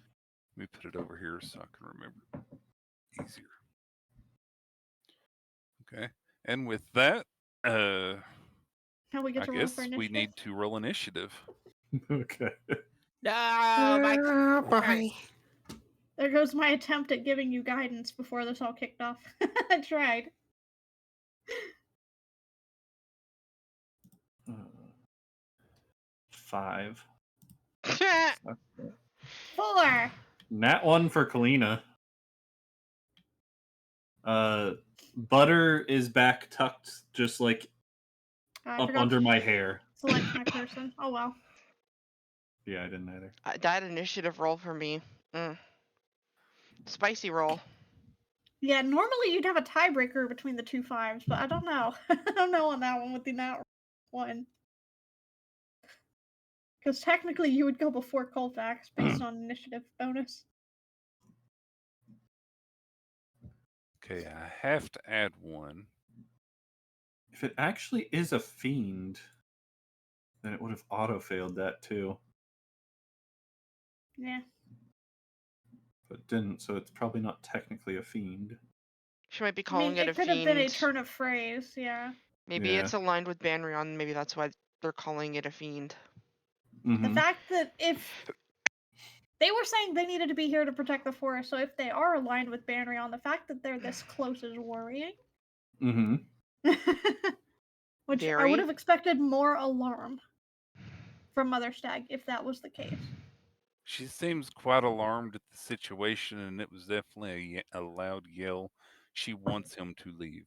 me put it over here so I can remember. easier. Okay, and with that, Now we get I to roll for guess we initiative. need to roll initiative. Okay. No, my Bye. There goes my attempt at giving you guidance before this all kicked off. I tried. Uh, 5. 4. Nat 1 for Kalina. Butter is back tucked just like I up forgot under to my hair. select my person. Oh well. Yeah, I didn't either. That initiative roll for me. Spicy roll. Yeah, normally you'd have a tiebreaker between the two 5s, but I don't know. I don't know on that one with the nat 1. Because technically you would go before Colfax based on initiative bonus. Okay, I have to add 1. If it actually is a fiend, then it would have auto-failed that too. Yeah. But it didn't, so it's probably not technically a fiend. She might be I mean, calling it a it could have been a fiend. turn of phrase, yeah. Maybe Yeah. it's aligned with Banrion. Maybe that's why they're calling it a fiend. The Mm-hmm. fact that if they were saying they needed to be here to protect the forest, so if they are aligned with Banrion, the fact that they're this close is worrying. Mm-hmm. Which I Very. would have expected more alarm from Mother Stag if that was the case. She seems quite alarmed at the situation, and it was definitely a loud yell. She wants him to leave.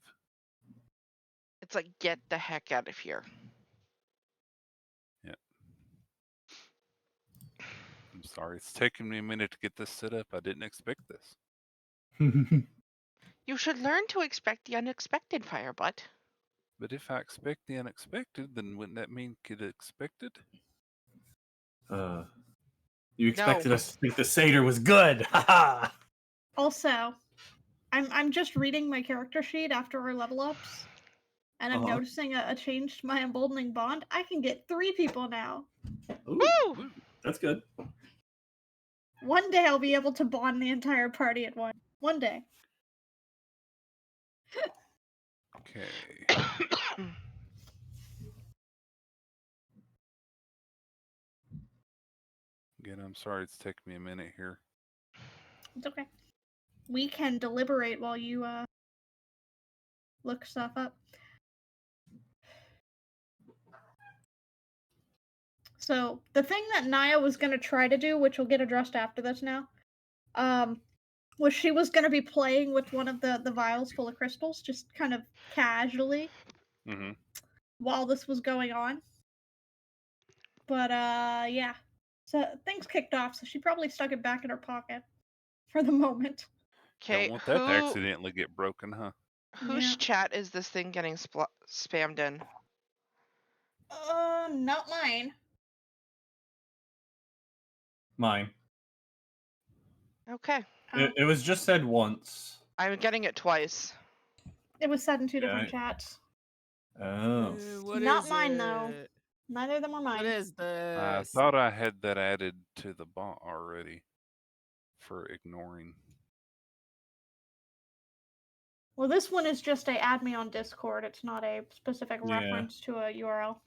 It's like, get the heck out of here. I'm sorry, it's taken me a minute to get this set up. I didn't expect this. You should learn to expect the unexpected, Firebutt. But if I expect the unexpected, then wouldn't that mean get expected? You expected us to think the satyr was good. Haha. Also, I'm just reading my character sheet after our level ups, and I'm Uh-huh. noticing a change to my emboldening bond. I can get 3 people now. Ooh, Woo! that's good. One day I'll be able to bond the entire party at once. One day. Okay. Again, I'm sorry it's taken me a minute here. It's okay. We can deliberate while you look stuff up. So the thing that Naya was gonna try to do, which will get addressed after this now, was she was gonna be playing with one of the vials full of crystals, just kind of casually, Mm-hmm. while this was going on. But yeah. So things kicked off, so she probably stuck it back in her pocket for the moment. Okay, Don't want that to accidentally get broken, huh? whose Yeah. chat is this thing getting spammed in? Not mine. Mine. Okay. It was just said once. I'm getting it twice. It was said in 2 Yeah, different chats. Oh. What Not is mine, though. it? Neither of them are mine. What is I this? thought I had that added to the bot already for ignoring. Well, this one is just a add me on Discord. It's not a specific Yeah. reference to a URL.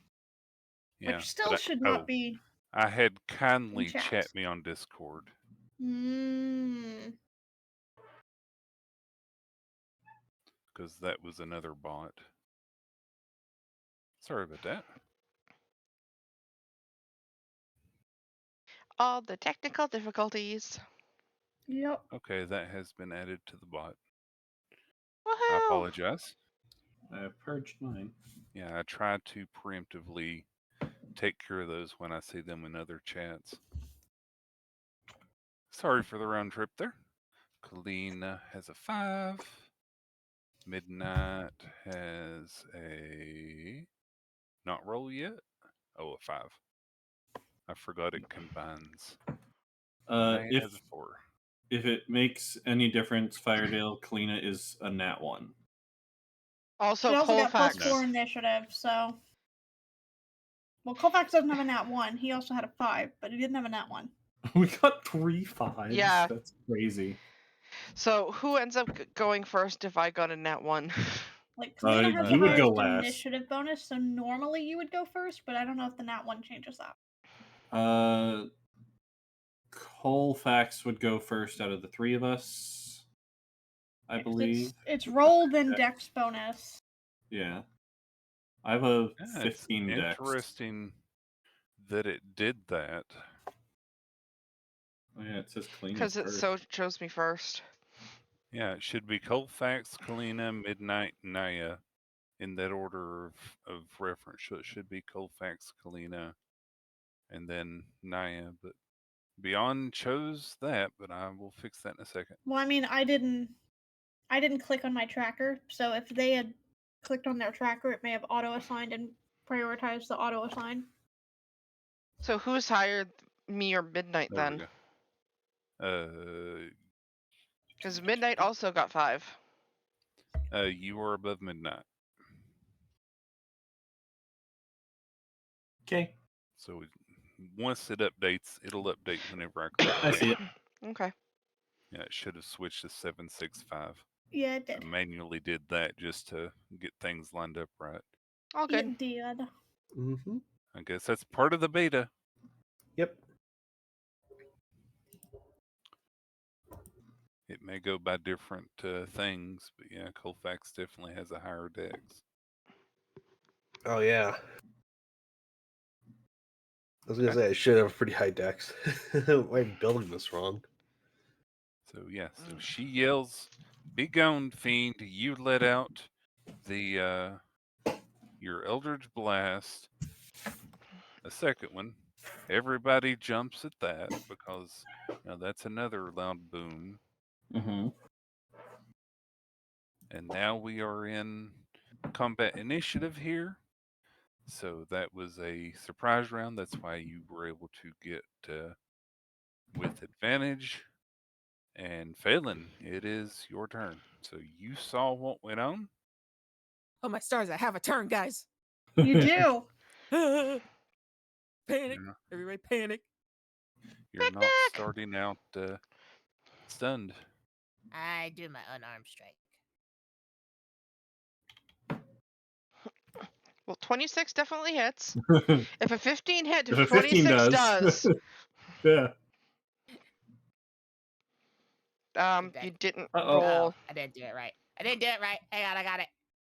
Yeah, Which still but should not be. I had kindly chat. chat me on Discord. Because that was another bot. Sorry about that. All the technical difficulties. Yep. Okay, that has been added to the bot. Woohoo! I apologize. I purged mine. Yeah, I try to preemptively take care of those when I see them in other chats. Sorry for the round trip there. Kalina has a 5. Midnight has a not roll yet. Oh, a 5. I forgot it combines. Naya has a 4. If it makes any difference, Firedale Kalina is a nat 1. Also, She also got Colfax. +4 initiative, so. Well, Colfax doesn't have a nat 1. He also had a 5, but he didn't have a nat 1. We got 3 5s. Yeah. That's crazy. So who ends up going first if I got a nat 1? Like, Kalina has the you would go highest last. initiative bonus, so normally you would go first, but I don't know if the nat 1 changes that. Colfax would go first out of the three of us, I Yeah, 'cause believe. It's roll then dex bonus. Yeah. I have a Yeah, it's 15 dex. interesting that it did that. Oh, yeah, it says Kalina Because it first. so chose me first. Yeah, it should be Colfax, Kalina, Midnight, Naya, in that order of reference. So it should be Colfax, Kalina, and then Naya. But Beyond chose that, but I will fix that in a second. Well, I mean, I didn't click on my tracker, so if they had clicked on their tracker, it may have auto assigned and prioritized the auto assign. So who's higher, me or Midnight There we then? go. Because Midnight also got 5. You are above Midnight. Okay. So once it updates, it'll update whenever I click. I see it. Okay. Yeah, it should have switched to 765. Yeah, it I did. manually did that just to get things lined up right. All good. It did. Mm-hmm. I guess that's part of the beta. Yep. It may go by different things, but yeah, Colfax definitely has a higher dex. Oh yeah. I was gonna say I should have a pretty high dex. Why am I building this wrong? So yeah, so she yells, "Be gone, fiend! You let out the your Eldritch Blast." A second one. Everybody jumps at that because that's another loud boom. Mm-hmm. And now we are in combat initiative here. So that was a surprise round. That's why you were able to get with advantage. And Phelan, it is your turn. So you saw what went on. Oh my stars! I have a turn, guys. You do. Panic! You're not, Everybody, panic! you're not Picnic! starting out stunned. I do my unarmed strike. Well, 26 definitely hits. If If a 15 hit, a 15 26 does. does. Yeah. You didn't Uh-oh. roll. Oh, I didn't do it right. I didn't do it right. Hang on, I got it.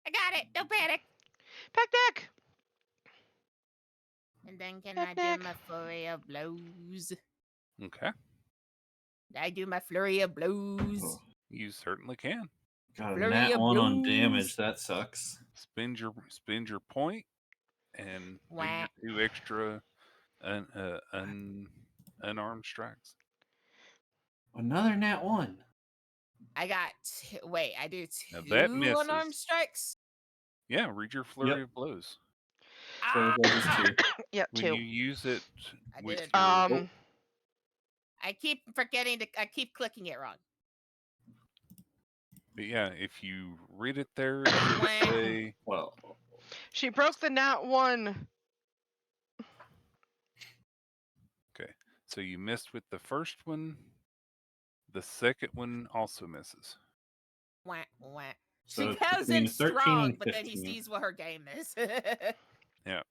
I got it. Don't panic. Picnic! And then can I do Picnic. my flurry of blows? Okay. I do my flurry of blows. Oh, You certainly can. got a Flurry nat of 1 on blows. damage. That sucks. Spend your point and do Wah. your 2 extra unarmed strikes. Another nat 1. I got wait, I do Now that two unarmed misses. strikes. Yeah, read your flurry of blows. So that is Ah! 2. Yeah, When 2. you use it I with did. your I keep forgetting to. I keep clicking it wrong. but yeah, if you read it there, it should Wah. say Well, She broke the nat 1. okay. So you missed with the first one. The second one also misses. Wah, wah. so She goes between in 13 strong, and but then he 15. sees what her game is. Yeah.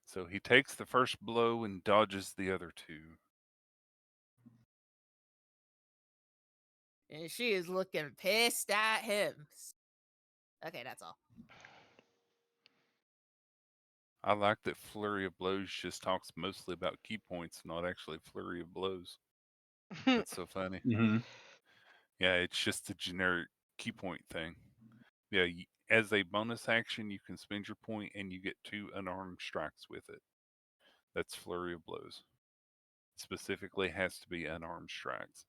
So he takes the first blow and dodges the other 2. And she is looking pissed at him. Okay, that's all. I like that flurry of blows just talks mostly about key points, not actually flurry of blows. That's so funny. Mm-hmm. Yeah, it's just a generic key point thing. Yeah, as a bonus action, you can spend your point and you get 2 unarmed strikes with it. That's flurry of blows. Specifically has to be unarmed strikes.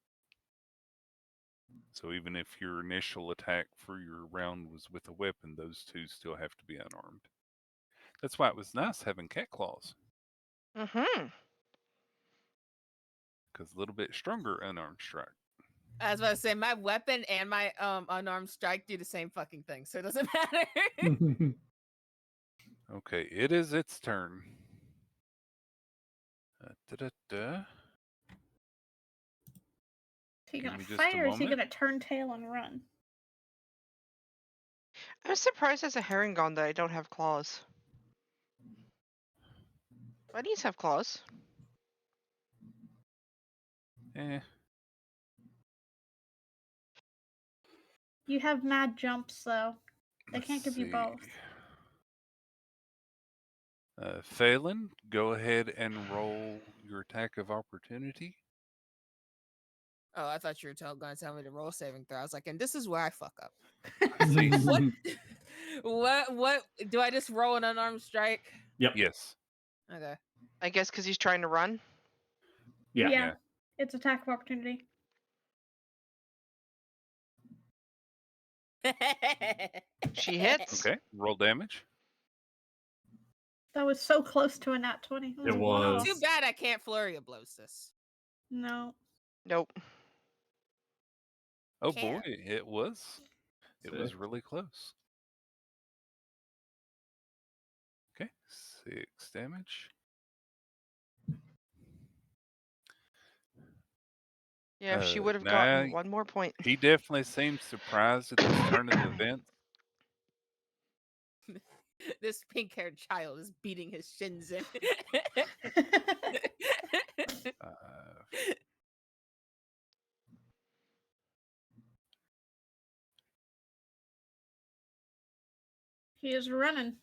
So even if your initial attack for your round was with a weapon, those 2 still have to be unarmed. That's why it was nice having cat claws, Mm-hmm. because a little bit stronger unarmed strike. I was about to say my weapon and my unarmed strike do the same fucking thing, so it doesn't matter. Okay, it is its turn. Da-da-da. he Give gonna me just fight a or is he moment. gonna turn tail and run? I'm surprised as a herringon that I don't have claws. Bunnies have claws. Eh, You have mad jumps though. They let's can't give you see. both. Phelan, go ahead and roll your attack of opportunity. Oh, I thought you were going to tell me to roll saving throw. I was like, and this is where I fuck up. I was like, what? Do I just roll an unarmed strike? Yep. Yes. Okay. I guess because he's trying to run. Yeah. Yeah. It's attack of opportunity. She hits. Okay. Roll damage. That was so close to a nat 20. It was. Too bad I can't flurry of blows this. No. Nope. Oh Can't. boy, it was. It was Sick. really close. Okay, 6 damage. Yeah, if she would have Nah, gotten one more point. he definitely seems surprised at this turn of events. This pink-haired child is beating his shins in. Uh, He is running.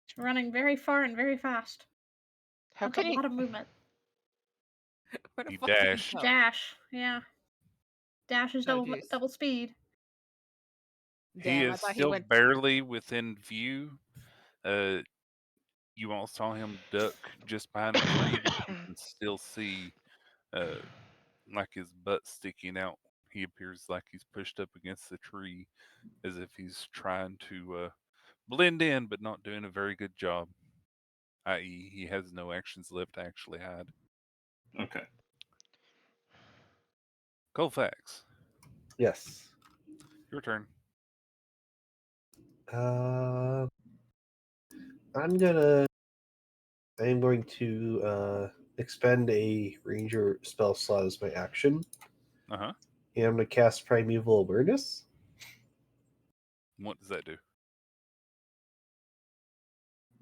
He's running very far and very fast. How That's can a he? lot of movement. Where the He fuck did he dashed. go? Dash, yeah. Dash is Oh, double jeez. double speed. he Damn, I is thought he still went. barely within view. You all saw him duck just behind a tree, but you can still see like his butt sticking out. He appears like he's pushed up against the tree as if he's trying to blend in but not doing a very good job, i.e., he has no actions left to actually hide. Okay. Colfax, Yes. your turn. I'm going to expend a ranger spell slot as my action. Uh huh. And I'm going to cast Primeval Awareness. What does that do?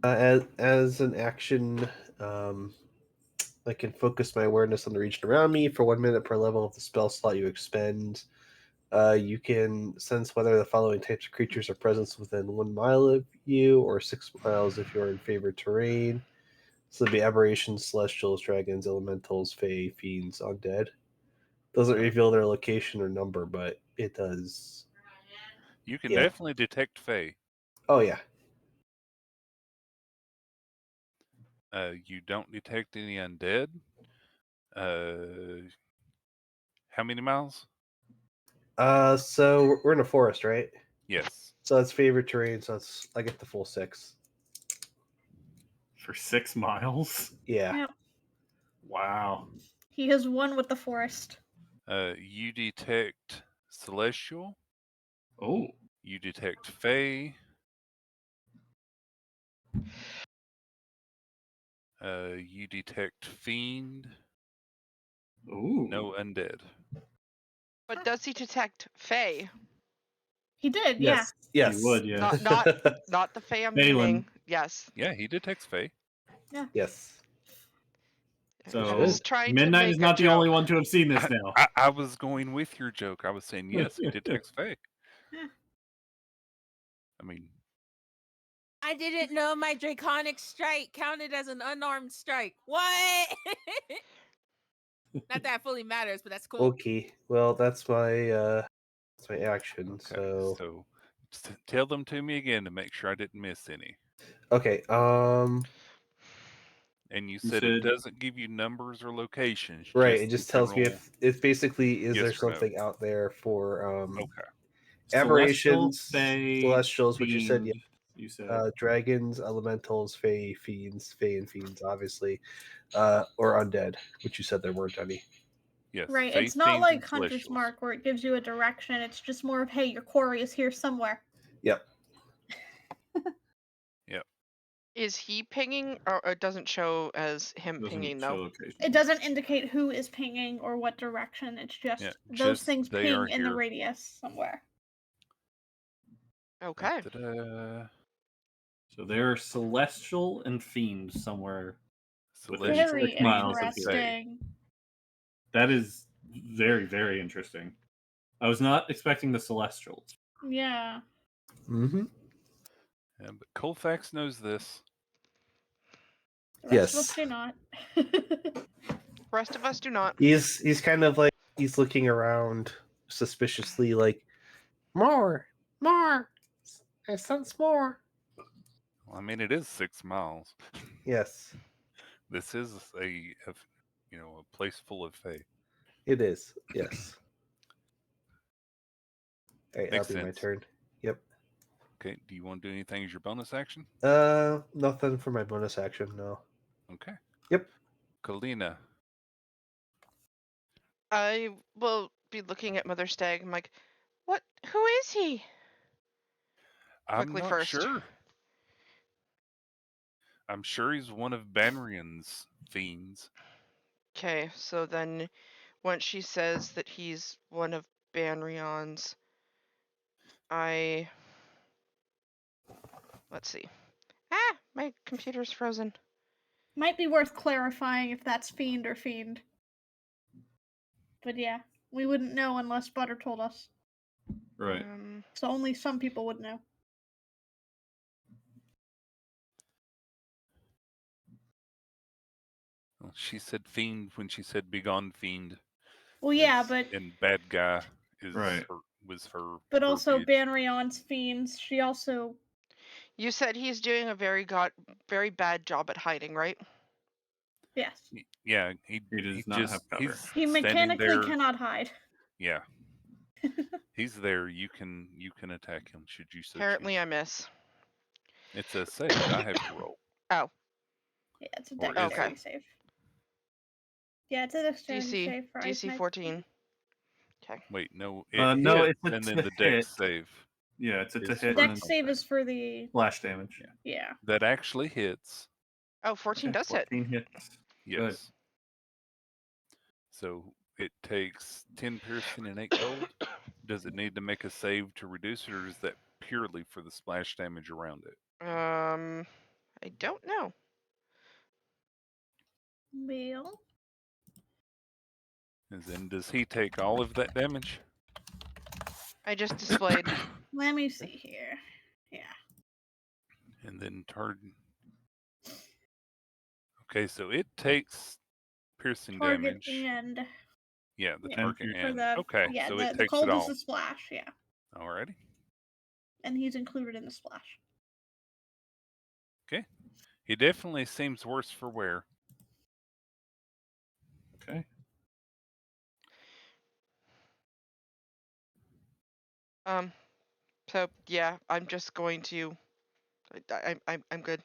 As an action, I can focus my awareness on the region around me for 1 minute per level of the spell slot you expend. You can sense whether the following types of creatures are present within 1 mile of you, or 6 miles if you're in favored terrain. So it'd be aberrations, celestials, dragons, elementals, fae, fiends, undead. Doesn't reveal their location or number, but it does. You can Yeah. definitely detect Fae. Oh yeah. You don't detect any undead. How many miles? So we're in a forest, right? Yes. So it's favorite terrain, so I get the full 6. For 6 miles? Yeah. Yep. Wow. He has won with the forest. You detect celestial. Oh. You detect Fae. You detect fiend. Ooh. No undead. But does he detect Fae? He did, yeah. Yes. You would, yeah. Not the Fae I'm Phelan. meaning. Yes. Yeah, he detects Fae. Yes. I So was trying to Midnight make is a not the joke. only one to have seen this now. I was going with your joke. I was saying yes, he detects Fae. Yeah. I mean, I didn't know my draconic strike counted as an unarmed strike. What? Not that fully matters, but that's cool. Okay. Well, that's my action. okay. So So tell them to me again to make sure I didn't miss any. okay. And you You said it said- doesn't give you numbers or locations. Right. It just tells me general if it basically is yes there or no. something out there for Okay. aberrations, Fae, celestials, which you said, fiend, you said. dragons, elementals, fae, fiends, fae and fiends, obviously, or undead, which you said there weren't any. Yes. Right. Fae, It's not fiends, like and Hunter's celestials. Mark where it gives you a direction. It's just more of, hey, your quarry is here somewhere. Yep. Yep. Is he pinging, or it doesn't show as him Doesn't pinging show though? location. It doesn't indicate who is pinging or what direction. It's just Yeah, those just things they are ping in the here. radius somewhere. Okay. Da-da-da. So they're celestial and fiend somewhere. Within Celestial Very 6 miles of fiends, here. Fae. interesting. That is very, very interesting. I was not expecting the celestials. Yeah. Mm-hmm. Yeah, but Colfax knows this. The rest of us Yes. do not. Rest of us do not. He's kind of like he's looking around suspiciously, like more. I sense more. Well, I mean, it is 6 miles. Yes, This is a place full of Fae. it is. Yes. All right, Makes that'll be my sense. turn. Yep. Okay, do you want to do anything as your bonus action? Nothing for my bonus action. No. Okay. Yep. Kalina. I will be looking at Mother Stag. I'm like, what? Who is he? I'm Quickly not first. sure. I'm sure he's one of Banrian's fiends. Okay, so then once she says that he's one of Banrion's, let's see. Ah, my computer's frozen. Might be worth clarifying if that's fiend or fiend. But yeah, we wouldn't know unless Butter told us. Right. So only some people would know. Well, she said fiend when she said begone fiend. Well, yeah, but and bad guy is Right. was her. but also verbiage. Banrion's fiends. She also You said he's doing a very bad job at hiding, right? yes. Yeah, he does not have cover. he's He standing mechanically there. cannot hide. Yeah, he's there. You can attack him should you so Apparently, choose. I miss. It's a save. I have to roll. Oh, Yeah, it's a Or is dexterity it? save. Yeah, it's a dexterity DC save for Ice DC Knight. 14. Okay. Wait, no, No, hits, it's a and then to the hit. dex save. Yeah, it's a to Is hit. for And then Dex save is for the splash damage. yeah. that actually hits. Oh, 14 does hit. 14 hits. Yes. Good. So it takes 10 piercing and 8 gold. Does it need to make a save to reduce it, or is that purely for the splash damage around it? I don't know. Well, As in, does he take all of that damage? I just displayed. let me see here. Yeah. And then turn. Okay, so it takes piercing Target damage. and Yeah, the yeah, target for and. the Okay, yeah, so the, it the takes cold it is all. the splash, yeah. Alrighty. And he's included in the splash. Okay. He definitely seems worse for wear. Okay. So yeah, I'm just going to. I'm good.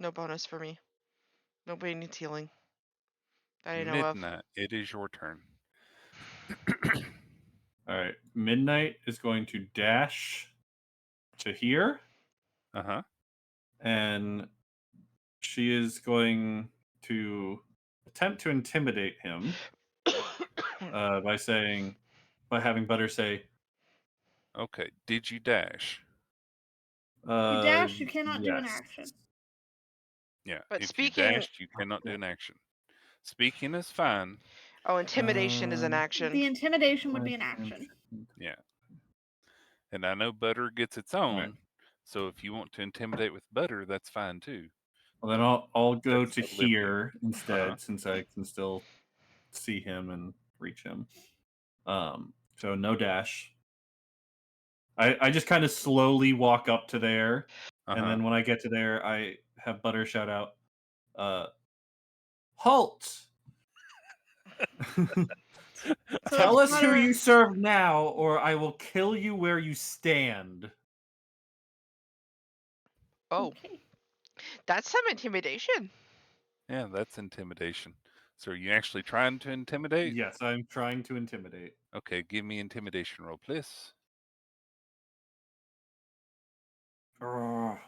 No bonus for me. Nobody needs healing. That I know of. Midnight, it is your turn. All right. Midnight is going to dash to here, Uh-huh. and she is going to attempt to intimidate him by having Butter say, Okay. Did you dash? You dash, you cannot do an yes. action. Yeah. But if speaking- you dashed, you cannot do an action. Speaking is fine. Oh, intimidation is an action. The intimidation would be an action. Yeah. And I know butter gets its own. So if you want to intimidate with butter, that's fine too. Well, then I'll go That's to the living. here instead, Uh-huh. since I can still see him and reach him. So no dash. I just kind of slowly walk up to there, and Uh-huh. then when I get to there, I have Butter shout out, "Halt! So Tell us it's who Butter- you serve now, or I will kill you where you stand." Oh, Okay. that's some intimidation. Yeah, that's intimidation. So are you actually trying to intimidate? Yes, I'm trying to intimidate. Okay, give me intimidation roll, please. Ugh.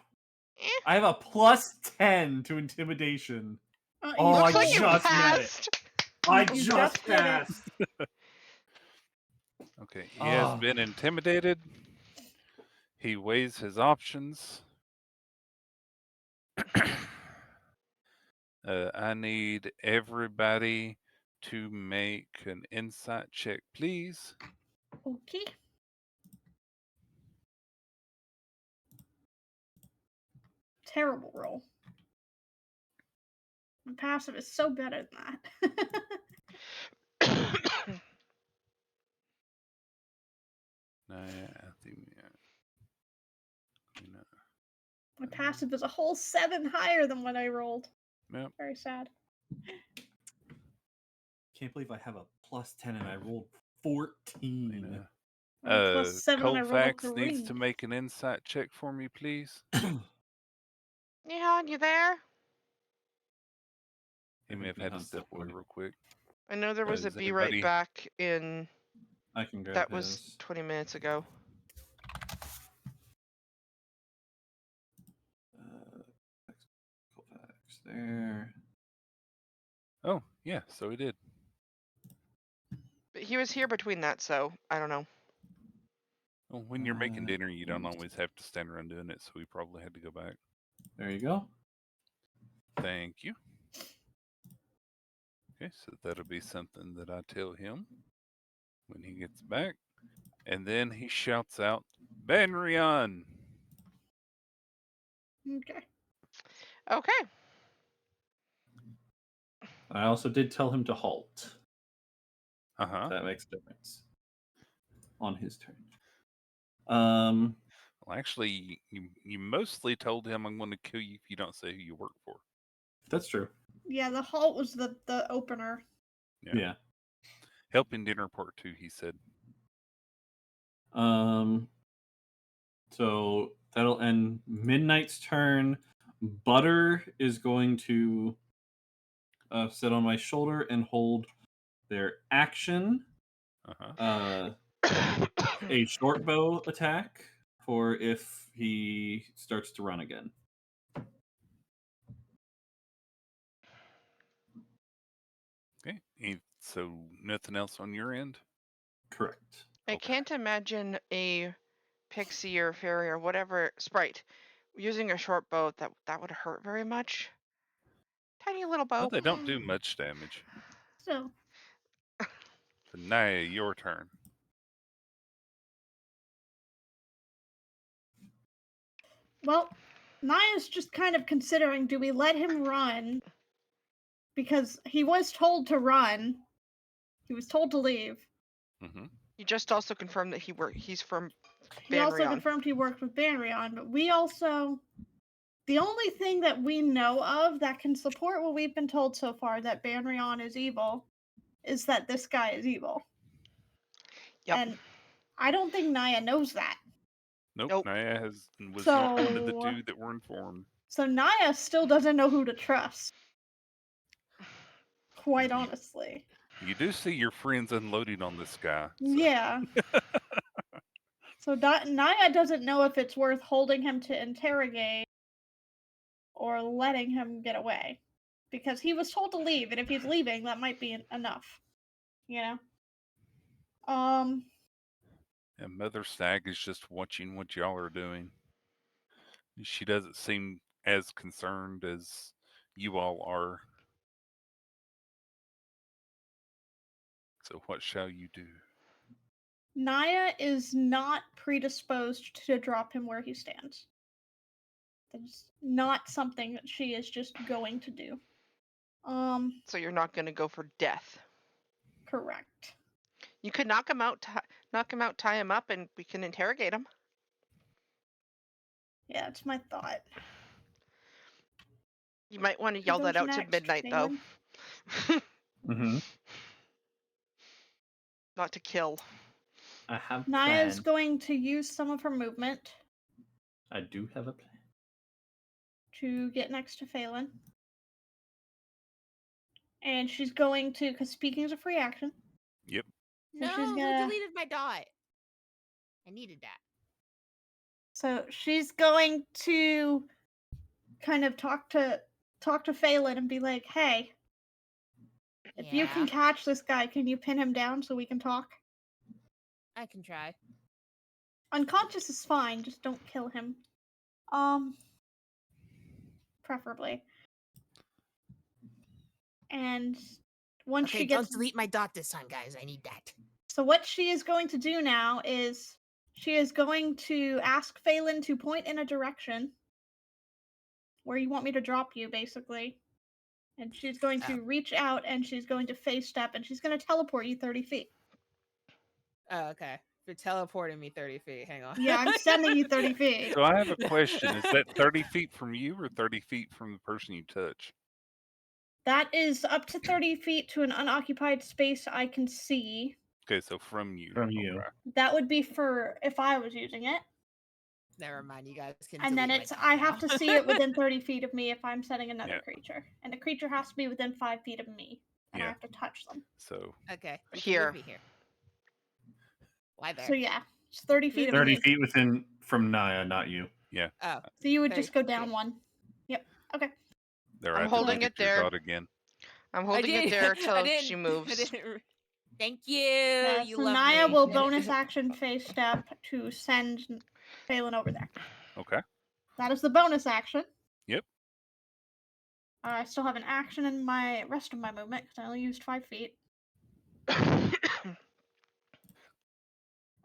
I have a +10 to intimidation. Oh, you I Looks like you just met it. passed. I You just just did it. passed. Okay, he has Oh. been intimidated. He weighs his options. I need everybody to make an insight check, please. Okay. Terrible roll. My passive is so better than that. I think, you know, My passive is a whole 7 higher than what I rolled. yep. Very sad. Can't believe I have a +10 and I rolled 14. Plus 7 and I rolled a Colfax needs 3. to make an insight check for me, please. Neon, you there? He may have had to step away real quick. I know there was a Is be right anybody- back in. I can grab That was his. 20 minutes ago. Colfax there. Oh, yeah, so he did. But he was here between that, so I don't know. Well, when you're making Uh, dinner, you don't always have to stand around doing it, so we probably had to go back. There you go. Thank you. Okay, so that'll be something that I tell him when he gets back. And then he shouts out, Banrion! Okay. Okay. I also did tell him to halt. Uh-huh. That makes a difference. On his turn. Well, actually, you mostly told him I'm going to kill you if you don't say who you work for. That's true. Yeah, the halt was the opener. Yeah. Helping dinner part 2, he said. So that'll end Midnight's turn. Butter is going to sit on my shoulder and hold their action. Uh-huh. A short bow attack for if he starts to run again. Okay. So nothing else on your end? Correct. I Okay. can't imagine a pixie or fairy or whatever sprite using a short bow that would hurt very much. Tiny little bow. Well, they don't do much damage. So, So Naya, your turn. well, Naya's just kind of considering, do we let him run? Because he was told to run. He was told to leave. Mm-hmm. You just also confirmed that he's from He also Banrion. confirmed he worked with Banrion, but we also... The only thing that we know of that can support what we've been told so far, that Banrion is evil, is that this guy is evil. Yep. And I don't think Naya knows that. Nope. Naya was not one of the So- 2 that were informed. So Naya still doesn't know who to trust. Quite honestly. You do see your friends unloading on this guy. So. Yeah. So Naya doesn't know if it's worth holding him to interrogate or letting him get away. Because he was told to leave, and if he's leaving, that might be enough. You know? And Mother Stag is just watching what y'all are doing. She doesn't seem as concerned as you all are. So what shall you do? Naya is not predisposed to drop him where he stands. That's not something that she is just going to do. So you're not going to go for death. Correct. You could knock him out, tie him up, and we can interrogate him. Yeah, it's my thought. You might want to yell Who that goes out to next, Midnight, though. Phelan? Mm-hmm. Not to kill. I have a Naya's plan. going to use some of her movement I do have a plan. to get next to Phelan. And she's going to, because speaking is a free action. Yep. So No, she's who gonna... deleted my dot? I needed that. So she's going to kind of talk to Phelan and be like, "Hey, if you can Yeah, catch this guy, can you pin him down so we can talk? I can try. Unconscious is fine, just don't kill him. Preferably. And once Okay, she don't gets delete my dot this time, guys. I need that. So what she is going to do now is she is going to ask Phelan to point in a direction where you want me to drop you, basically. And she's going to reach out and she's going to face step and she's going to teleport you 30 feet. Oh, okay. You're teleporting me 30 feet. Hang on. Yeah, I'm sending you 30 feet. So I have a question. Is that 30 feet from you or 30 feet from the person you touch? That is up to 30 feet to an unoccupied space I can see. Okay, so from you. From you. Okay. That would be for if I was using it. Never mind, you guys can. And then delete it's my dot I have now. to see it within 30 feet of me if I'm setting another Yeah. creature. And the creature has to be within 5 feet of me. And I Yeah. have to touch them. So Okay. you can Here. move me here. Why there? So yeah, it's 30 feet of 30 me. feet within from Naya, not you. yeah, Oh, So you would 30 just go feet. down one. Yep. Okay. there I'm I holding deleted it your there. dot again. I'm I holding it did- there I till didn't- she I moves. didn't Thank you. You So love Naya me. will bonus action phase step to send Phelan over there. Okay. That is the bonus action. Yep. I still have an action in my rest of my movement because I only used 5 feet.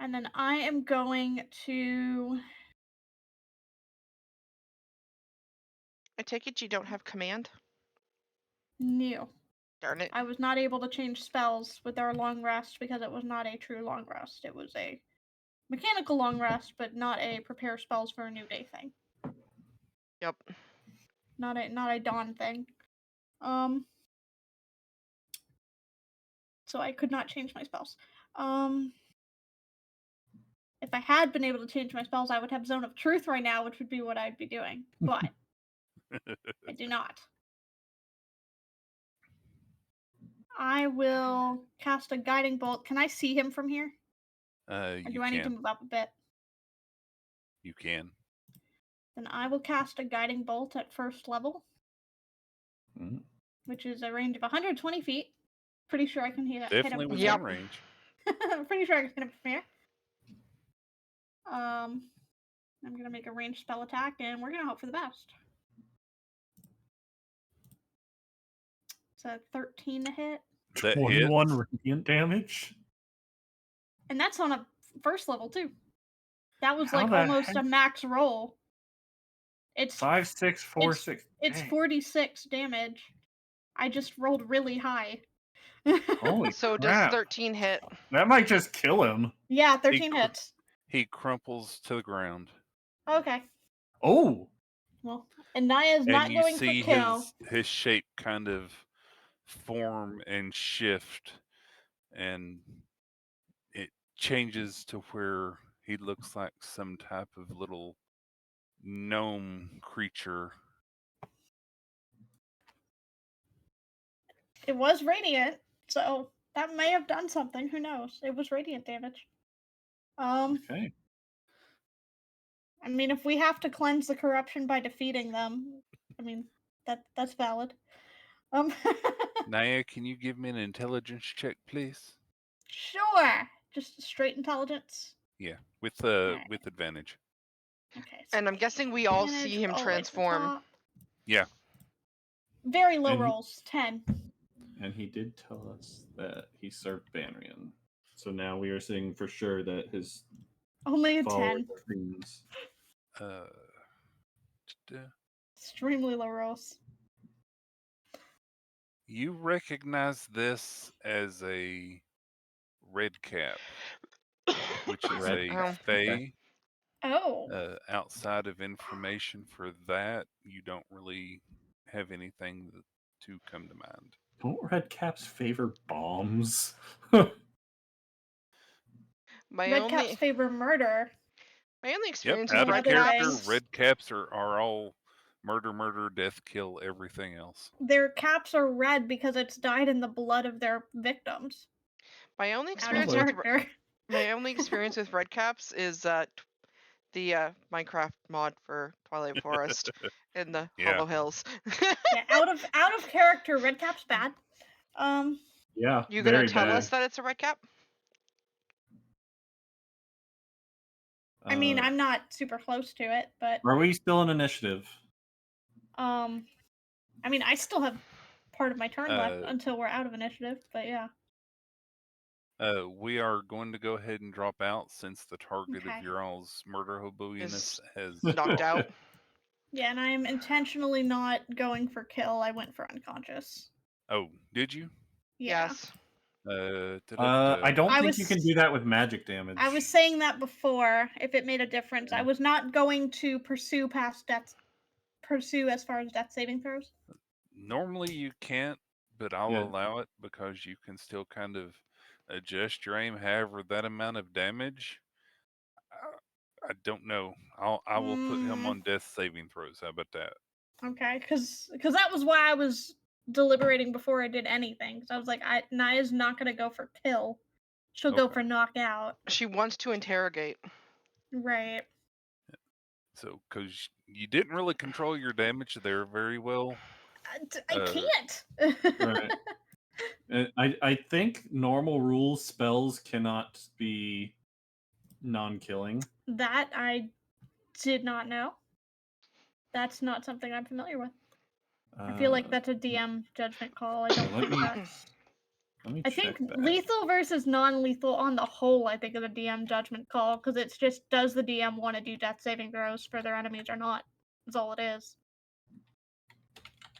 And then I am going to. I take it you don't have command? New. Darn it. I was not able to change spells with our long rest because it was not a true long rest. It was a mechanical long rest, but not a prepare spells for a new day thing. Yep. Not a dawn thing. So I could not change my spells. If I had been able to change my spells, I would have Zone of Truth right now, which would be what I'd be doing. But I do not. I will cast a guiding bolt. Can I see him from here? Or You do I need to can. move up a bit? You can. Then I will cast a guiding bolt at first level, Mhm. which is a range of 120 feet. Pretty sure I can hit him Definitely from within Yep. range. I'm pretty sure I can hit him from here. I'm gonna make a ranged spell attack, and we're gonna hope for the best. It's a 13 to hit, That 21 hits. radiant damage. and that's on a first level too. That was How like the almost a heck? max roll. It's 5, 6, 4, it's 6. it's Dang. 46 damage. I just rolled really high. Holy So crap. does 13 hit? That might just kill him. Yeah, 13 cr- hits. He crumples to the ground. Okay. Oh. Well, and Naya's And not you going for see kill. his shape kind of form and shift, and it changes to where he looks like some type of little gnome creature. It was radiant, so that may have done something. Who knows? It was radiant damage. Okay. I mean, if we have to cleanse the corruption by defeating them, I mean, that's valid. Naya, can you give me an intelligence check, please? Sure. Just straight intelligence. Yeah, Alright. with advantage. Okay. So And I'm guessing we all advantage see him always the transform. top. Yeah. Very low And he- rolls. 10. And he did tell us that he served Banrian. So now we are saying for sure that his Only a followers 10. are fiends. Extremely low rolls. You recognize this as a red cap, which is Red a cap, fae. Oh. Outside of information for that, you don't really have anything to come to mind. Don't red caps favor bombs? My Red only caps favor murder. Yep, experience out with of red other character, things. red caps are all murder, death, kill, everything else. Their caps are red because it's dyed in the blood of their victims. my only Out of experience with character. my only experience with red caps is the Minecraft mod for Twilight Forest in the Yeah. Hollow Hills. Yeah, out of character, Redcap's bad. Yeah. You very gonna tell bad. us that it's a red cap? I mean, Uh, I'm not super close to it, but Are we still in initiative? I mean, I still have part of my turn left Uh, until we're out of initiative. But yeah, we are going to go ahead and drop out since the target Okay. of your all's murder hoboiness has Knocked out. yeah, and I am intentionally not going for kill. I went for unconscious. Oh, did you? Yeah. Yes. I don't I think you can was- do that with magic damage. I was saying that before, if it made a difference. I Yeah. was not going to pursue as far as death saving throws. Normally you can't, but I'll Yeah. allow it because you can still kind of adjust your aim. However, that amount of damage, I don't know. I will put him on death saving throws. How about that? Okay, because that was why I was deliberating before I did anything. Because I was like, Naya's not gonna go for kill. She'll go Okay. for knockout. She wants to interrogate. Right. So, because you didn't really control your damage there very well. I Uh, can't. Right. I think normal rules spells cannot be non-killing. That I did not know. That's not something I'm familiar with. I feel like that's a DM judgment call. I don't let think me- that's. Let me I check think that. lethal versus non-lethal on the whole, I think is a DM judgment call because it's just does the DM want to do death saving throws for their enemies or not? That's all it is.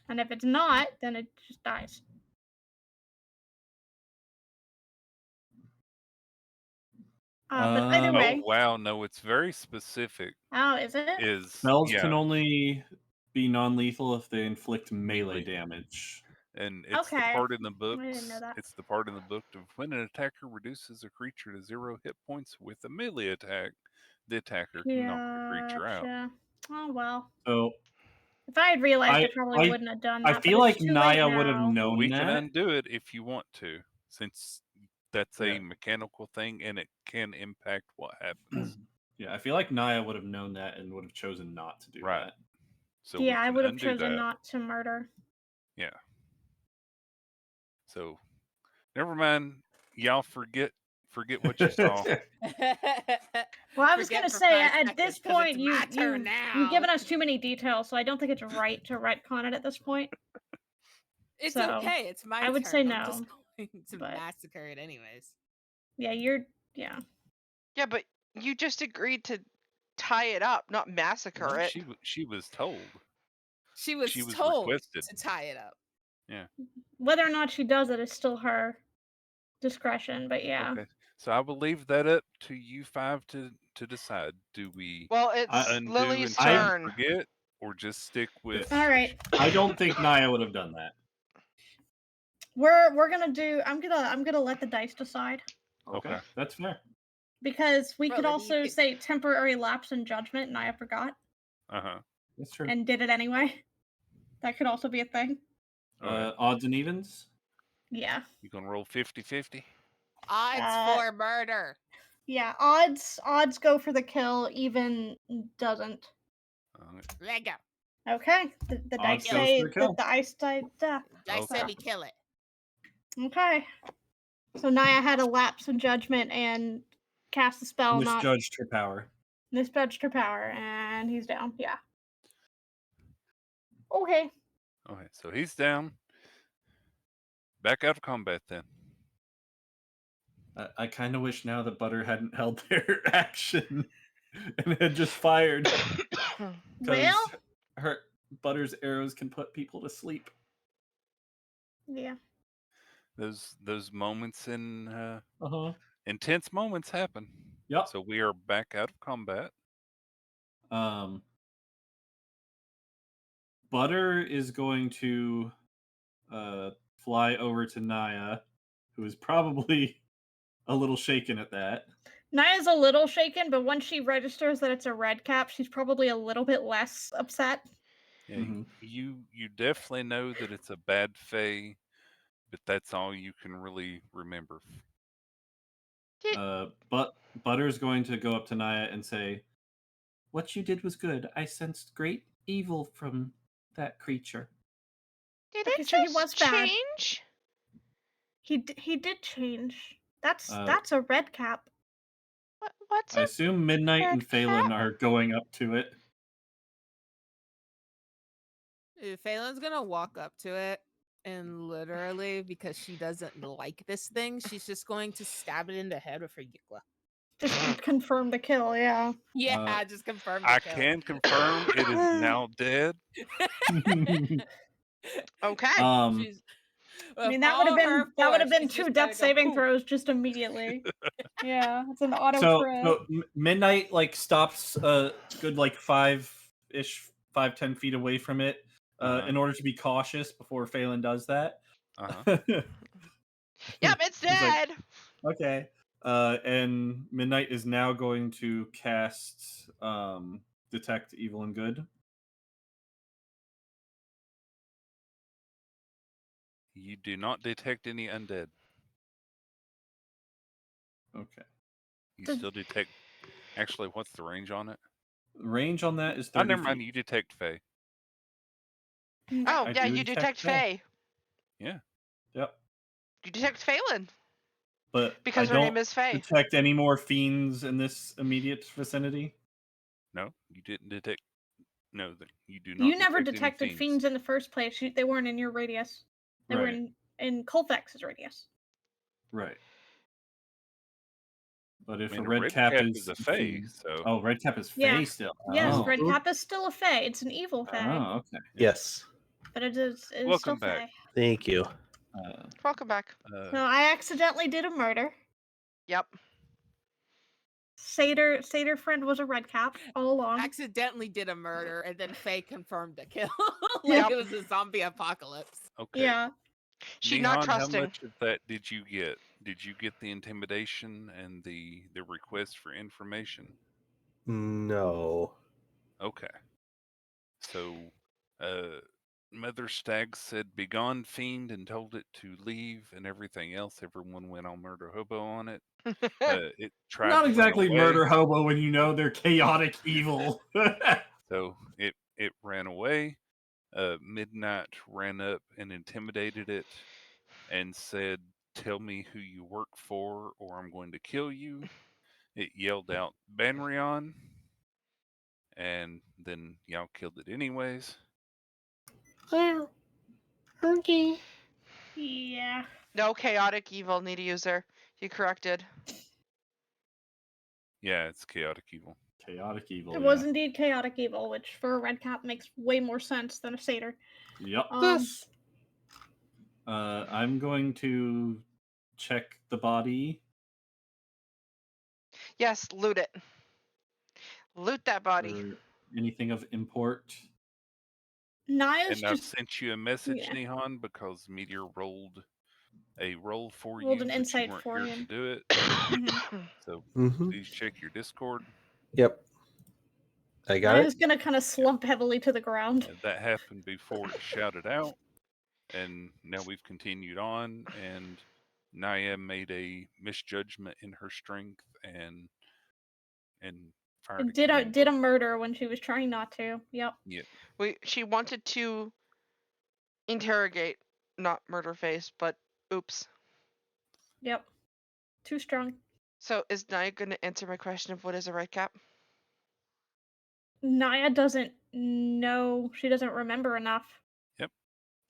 And if it's not, then it just dies. But either Um, way. oh wow, no, it's very specific. Oh, is it? Is Spells yeah, can only be non-lethal if they inflict melee Melee. damage. and it's the Okay. part in the I didn't know books. that. It's the part in the book of when an attacker reduces a creature to 0 hit points with a melee attack, the attacker can knock the creature out. Gotcha. Oh well. So If I had realized, I I probably wouldn't have done I that. feel but like it's too late Naya would have now. known We can that. undo it if you want to, since that's a Yeah. mechanical thing and it can impact what happens. Yeah, I feel like Naya would have known that and would have chosen not to do Right. that. So Yeah, we I can would have undo chosen that. not to murder. Yeah. So never mind. Y'all forget what you saw. Well, I was Forget gonna for say 5 at this seconds 'cause point it's you my turn you've given now. us too many details, so I don't think it's right to retcon it at this point. It's So, okay. It's my I would turn. say I'm just no, going to but- massacre it anyways. Yeah, yeah. Yeah, but you just agreed to tie it up, not massacre No, it. she was told. She was She was told requested. to tie it up. Yeah. Whether or not she does it is still her discretion, but yeah. Okay. So I will leave that up to you five to decide. Do we Well, it's undo Lily's and try and turn. forget, or just stick with? All right. I don't think Naya would have done that. We're gonna do. I'm gonna let the dice decide Okay, Okay. that's fair. because we could Brother, do you also think- say temporary lapse in judgment, and I forgot Uh huh. That's true. and did it anyway. That could also be a thing. Okay. Odds and evens. Yeah. You gonna roll 50-50? Odds for murder. Yeah, odds go for the kill, even doesn't. Let go. Okay, the dice Odds goes say for the kill. the dice say death. Dice Okay. said we kill it. Okay, so Naya had a lapse in judgment and cast the spell, not Misjudged her power. misjudged her power, and he's down. Yeah. Okay. Okay. So he's down. Back out of combat then. I kind of wish now that Butter hadn't held their action and had just fired. 'Cause Well, her Butter's arrows can put people to sleep. yeah. Those moments in Uh-huh. intense moments happen. Yep. So we are back out of combat. Butter is going to fly over to Naya, who is probably a little shaken at that. Naya's a little shaken, but once she registers that it's a red cap, she's probably a little bit less upset. Yeah, Mhm. you definitely know that it's a bad fae, but that's all you can really remember. But Butter's going to go up to Naya and say, what you did was good. I sensed great evil from that creature. Did Okay, it so he just was bad. change? He did change. That's Uh, that's a red cap. What's I a assume Midnight red and Phelan cap? are going up to it. Phelan's gonna walk up to it and literally, because she doesn't like this thing, she's just going to stab it in the head with her yikla. Just confirm the kill, yeah. Yeah, just confirm the I kill. can confirm it is now dead. Okay. She's I mean, with that would all have her been force, she's two just death gonna go saving poof. throws just immediately. Yeah, it's an auto so crit. Midnight like stops good like 10 feet away from it in order to be cautious before Phelan does that. Uh-huh. Yep, it's It's like, dead. okay. And Midnight is now going to cast Detect Evil and Good. You do not detect any undead. Okay. You Does- still detect. Actually, what's the range on it? Range on that is Oh, 30 never feet. mind. You detect Fae. Oh, I yeah, do you detect Fae. Fae. Yeah. Yep. You detect Phelan. But Because I her don't name is Fae. detect any more fiends in this immediate vicinity. No, you didn't detect. No, you do not. You never detect any detected fiends in the first place. They weren't in your radius. They were Right. in Colfax's radius. Right. But if I mean, a a red red cap cap is is a Fae, fiend- so Oh, red cap is Yeah. Fae still. Yes, Oh. red cap is still a fae. It's an evil fae, Oh, okay. Yes. but it is still welcome back. fae. Thank you. Welcome back. So I accidentally did a murder. Yep. Satyr friend was a red cap all along. Accidentally did a murder and then Faye confirmed the kill. Yep. It was a zombie apocalypse. okay. Yeah. She's not Nihon, trusting. how much of that did you get? Did you get the intimidation and the request for information? No. Okay. So, Mother Stag said, "Begone, fiend," and told it to leave, and everything else. Everyone went on murder hobo on it. It tried Not to exactly run away, murder hobo when you know they're chaotic evil. so it ran away. Midnight ran up and intimidated it, and said, "Tell me who you work for, or I'm going to kill you." It yelled out, "Banrion," and then y'all killed it anyways. Well, okay. Yeah. No chaotic evil need user. You corrected. Yeah, it's chaotic evil. Chaotic evil. It yeah. was indeed chaotic evil, which for a red cap makes way more sense than a satyr. Yep. Yes. I'm going to check the body. Yes, loot it. Loot that body. For anything of import. Naya's And I've just sent you a message, yeah. Nihon, because Meteor rolled a roll for Rolled you, an but you insight weren't for here you. to do it. Mhm. So Mm-hmm. please check your Discord. Yep. I got Naya's it. gonna kind of slump heavily to the ground. That happened before it shouted out, and now we've continued on, and Naya made a misjudgment in her strength and fired It a did killing did a blow. murder when she was trying not to. Yep. Yep. She wanted to interrogate, not murder face, but oops. Yep. Too strong. So is Naya going to answer my question of what is a red cap? Naya doesn't know. She doesn't remember enough. Yep.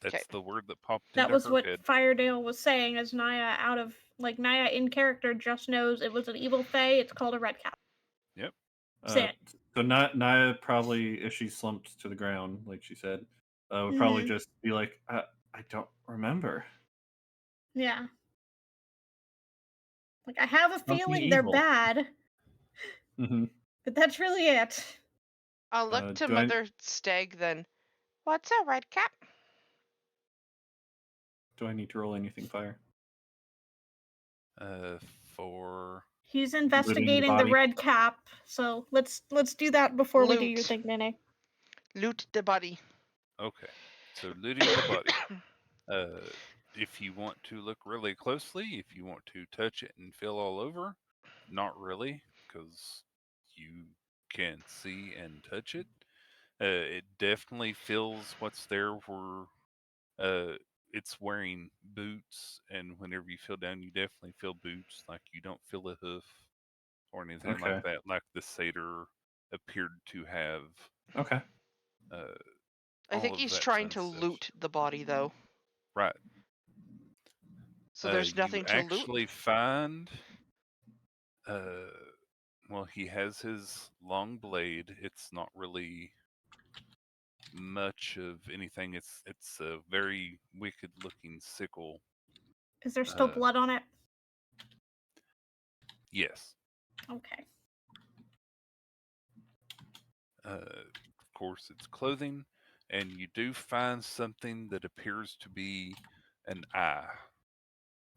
That's 'Kay. the word that popped That into was her what head. Firedale was saying. As Naya Naya in character just knows it was an evil fae. It's called a red cap. Yep. Say it. So Naya probably, if she slumped to the ground, like she said, would probably just be like, I don't remember. Yeah. Like I have a Something feeling they're evil. bad, Mm-hmm. but that's really it. I'll look to do I- Mother Stag then. What's a red cap? Do I need to roll anything fire? For He's Looting investigating the body? red cap, so let's do that before we do your Loot. thing, Nene. Loot the body. okay. So looting the body. If you want to look really closely, if you want to touch it and feel all over, not really, because you can see and touch it. It definitely feels what's there where it's wearing boots, and whenever you feel down, you definitely feel boots. Like you don't feel a hoof or anything like Okay. that. Like the satyr appeared to have Okay. uh, I all think of he's that trying fun to stuff. loot the body, though. Right. So there's You nothing to loot. actually find. Uh, well, he has his long blade. It's not really much of anything. It's a very wicked looking sickle. Is there still Uh, blood on it? yes. Okay. Of course, it's clothing, and you do find something that appears to be an eye.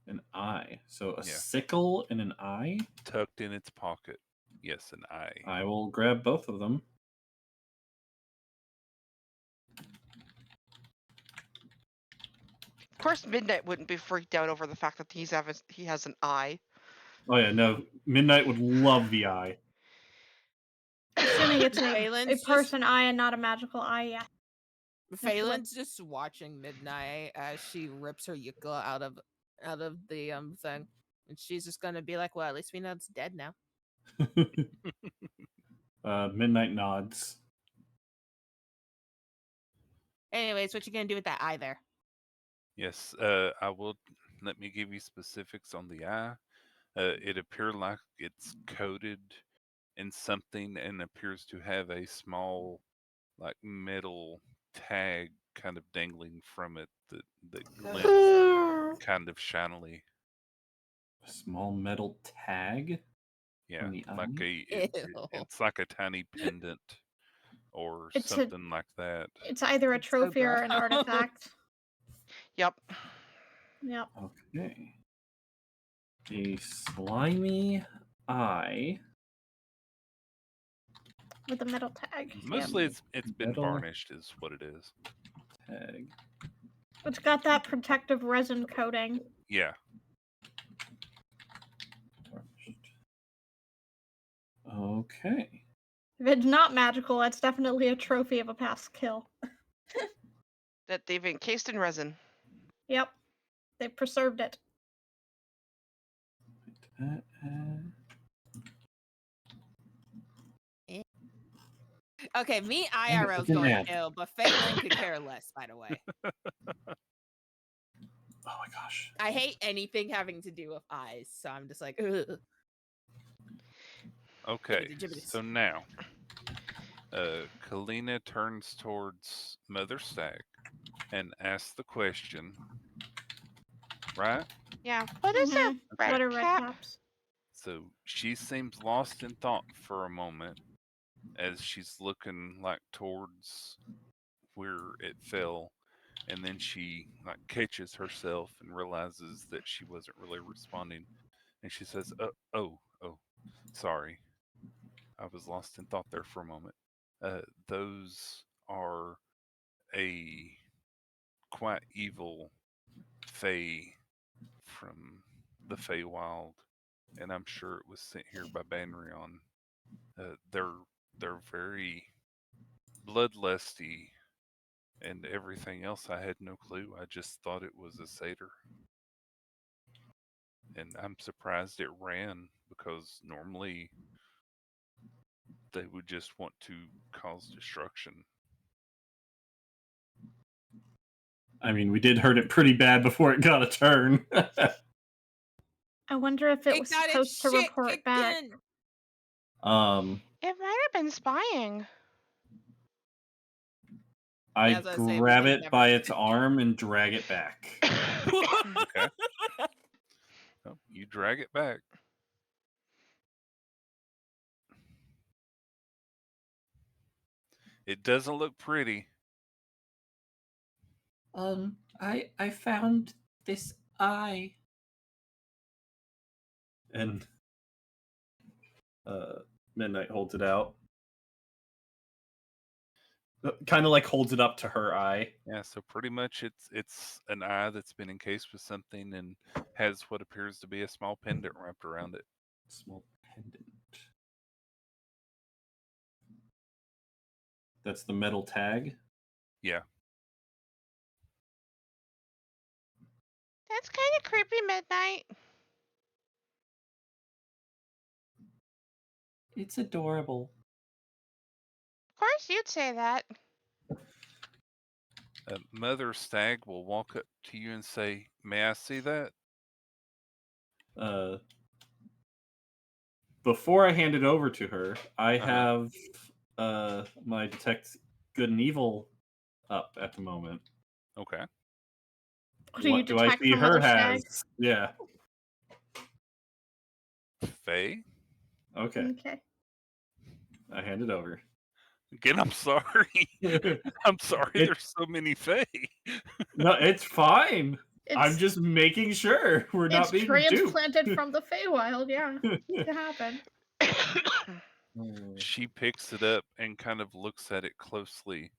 An eye. So a Yeah. sickle and an eye. Tucked in its pocket. Yes, an eye. I will grab both of them. Of course, Midnight wouldn't be freaked out over the fact that he has an eye. Oh yeah, no. Midnight would love the eye. Assuming it's a Phelan's just person eye and not a magical eye, yeah. Phelan's just watching Midnight as she rips her yucca out of the thing, and she's just gonna be like, "Well, at least we know it's dead now." Midnight nods. Anyways, what you gonna do with that eye there? Yes, I will. Let me give you specifics on the eye. It appears like it's coated in something and appears to have a small, like metal tag kind of dangling from it that glints kind of shinily. A small metal tag Yeah, on the like eye. it's like a tiny pendant or It's something like that. It's either a It's so trophy or an gross. artifact. Yep. Yep. Okay. A slimy eye. With a metal tag. Yep. Mostly, it's been Metal varnished, is what it is. tag. It's got that protective resin coating. Yeah. Okay. If it's not magical, it's definitely a trophy of a past kill. That they've encased in resin. Yep. They preserved it. Okay, me Damn it, IRL's it didn't going add. ill, but Phelan could care less. By the way, Oh my gosh. I hate anything having to do with eyes, so I'm just like, ugh. Okay. Jibbity-jibbity. So now, Kalina turns towards Mother Stag and asks the question. Right? Yeah. What is a Mhm. red What are red cap? caps? So she seems lost in thought for a moment as she's looking like towards where it fell, and then she like catches herself and realizes that she wasn't really responding, and she says, "Oh, sorry, I was lost in thought there for a moment. Those are a quite evil fae from the Feywild, and I'm sure it was sent here by Banrion. They're very bloodlusty and everything else. I had no clue. I just thought it was a satyr, and I'm surprised it ran because normally they would just want to cause destruction." I mean, we did hurt it pretty bad before it got a turn. I wonder if it was got its supposed to shit report kicked back. in. It might have been spying. I Yeah, as I say, we grab can it never by say. its arm and drag it back. Okay. Oh, you drag it back. It doesn't look pretty. I found this eye. And Midnight holds it out. Kind of like holds it up to her eye. Yeah, so pretty much it's an eye that's been encased with something and has what appears to be a small pendant wrapped around it. Small pendant. That's the metal tag. Yeah. That's kind of creepy, Midnight. It's adorable. Of course you'd say that. Mother Stag will walk up to you and say, "May I see that?" Uh, before I hand it over to her, I Uh-huh. have my detect good and evil up at the moment. Okay. What do you do I detect see from her Mother Stag? has? Yeah. Faye? Okay. Okay. I hand it over. Again, I'm sorry. I'm sorry. It- There's so many Faye. No, it's fine. I'm It's just making sure we're it's not being transplanted duped. from the Feywild, yeah. It can happen. She picks it up and kind of looks at it closely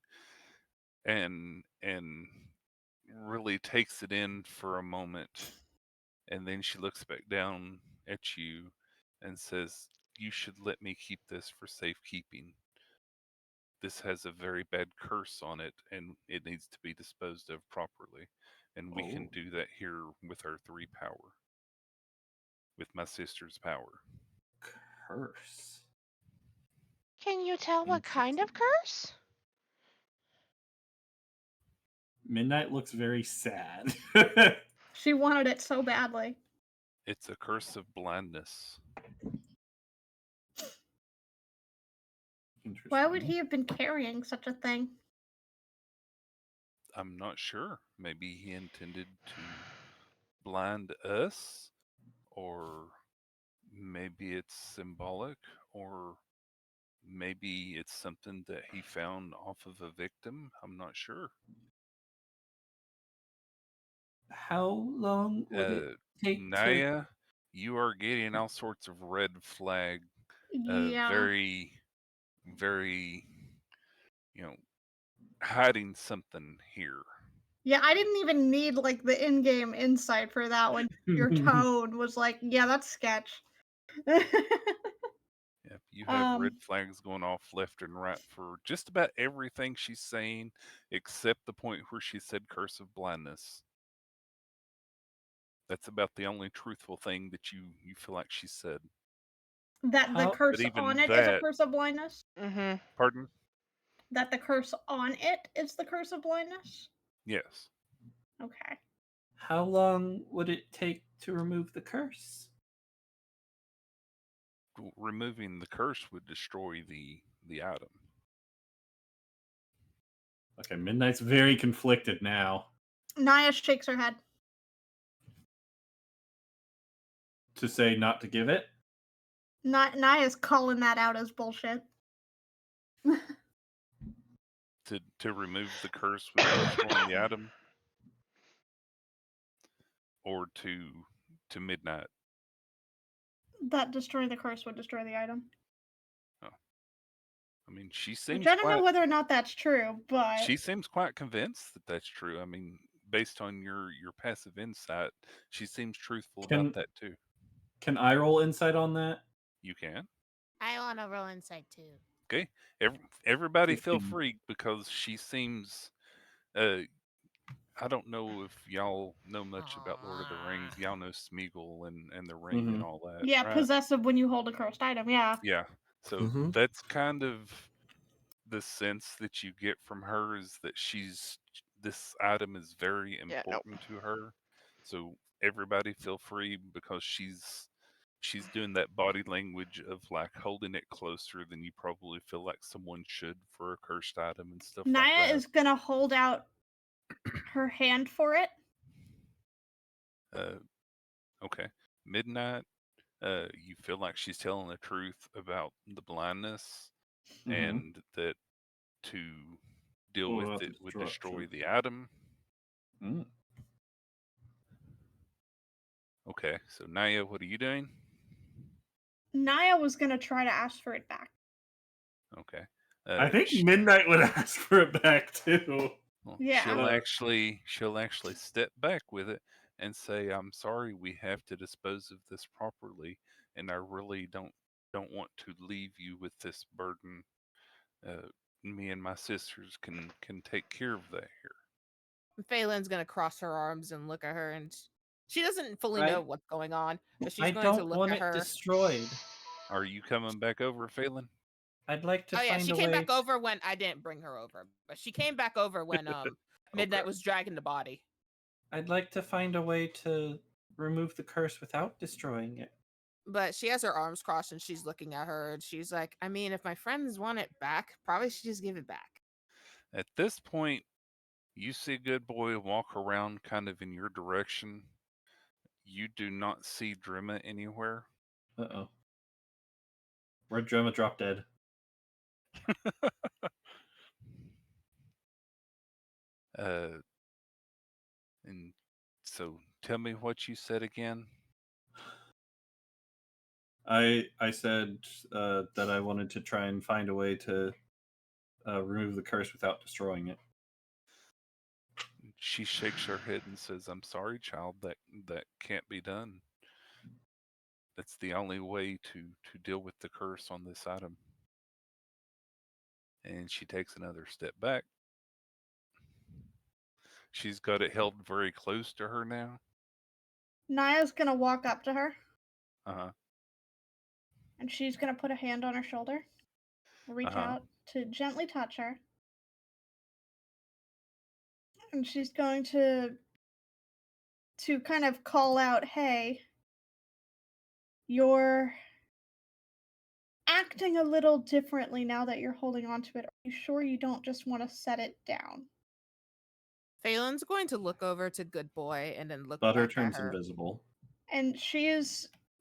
and really takes it in for a moment, and then she looks back down at you and says, "You should let me keep this for safekeeping. This has a very bad curse on it and it needs to be disposed of properly, and we can Oh. do that here with our 3 power, with my sister's power." Curse. Can you tell what kind of Interesting. curse? Midnight looks very sad. She wanted it so badly. It's a curse of blindness. Interesting. Why would he have been carrying such a thing? I'm not sure. Maybe he intended to blind us, or maybe it's symbolic, or maybe it's something that he found off of a victim. I'm not sure. How long would it take to? Naya, you are getting all sorts of red flag, Yeah. very, very, hiding something here. Yeah, I didn't even need like the in-game insight for that one. Your tone was like, yeah, that's sketch. Yep, you have red um, flags going off left and right for just about everything she's saying, except the point where she said curse of blindness. That's about the only truthful thing that you feel like she said. that the How? But curse on even it is a that, curse of blindness? Mm-hmm. pardon? That the curse on it is the curse of blindness? Yes. Okay. How long would it take to remove the curse? Removing the curse would destroy the item. Okay, Midnight's very conflicted now. Naya shakes her head. To say not to give it? Naya's calling that out as bullshit. To remove the curse would be destroying the item, or to midnight. That destroying the curse would destroy the item. Oh. I mean, she Which seems I don't know quite whether or not that's true, but she seems quite convinced that that's true. I mean, based on your passive insight, she seems truthful about Can that too. can I roll insight on that? You can. I want to roll insight too. Okay. Everybody feel 15. free, because she seems uh I don't know if y'all know much about Lord of the Rings. Y'all know Smeagol and the ring and Mhm. all that, yeah, right? possessive when you hold a cursed item, yeah. Yeah. So Mhm. that's kind of the sense that you get from her, is that this item is very Yeah, no. important to her. So everybody feel free, because she's doing that body language of like holding it closer than you probably feel like someone should for a cursed item and stuff like Naya that. is gonna hold out her hand for it. Uh, okay. Midnight, you feel like she's telling the truth about the blindness, Mhm. and that to deal What with about it would destroy destruction? the item. Mm. Okay, so Naya, what are you doing? Naya was gonna try to ask for it back. Okay. I think Sh Midnight would ask for it back too. well, Yeah. she'll actually step back with it and say, "I'm sorry, we have to dispose of this properly, and I really don't want to leave you with this burden. Uh, me and my sisters can take care of that here. Phelan's gonna cross her arms and look at her, and she doesn't fully I- know what's going on, but she's I going to don't look want at it her. destroyed. Are you coming back over, Phelan? I'd like to Oh yeah, find she a came way. back over when I didn't bring her over, but she came back over when Midnight Okay. was dragging the body. I'd like to find a way to remove the curse without destroying it. But she has her arms crossed and she's looking at her and she's like, I mean, if my friends want it back, probably should just give it back. At this point, you see Good Boy walk around kind of in your direction. You do not see Drimma anywhere. Uh-oh. Where'd Drama drop dead? And so tell me what you said again. I said that I wanted to try and find a way to remove the curse without destroying it. She shakes her head and says, "I'm sorry, child. That can't be done. That's the only way to deal with the curse on this item." And she takes another step back. She's got it held very close to her now. Naya's gonna walk up to her Uh-huh. and she's gonna put a hand on her shoulder, reach Uh-huh. out to gently touch her, and she's going to kind of call out, "Hey, you're acting a little differently now that you're holding on to it. Are you sure you don't just want to set it down?" Phelan's going to look over to Good Boy and then look Butter back at turns her. invisible. And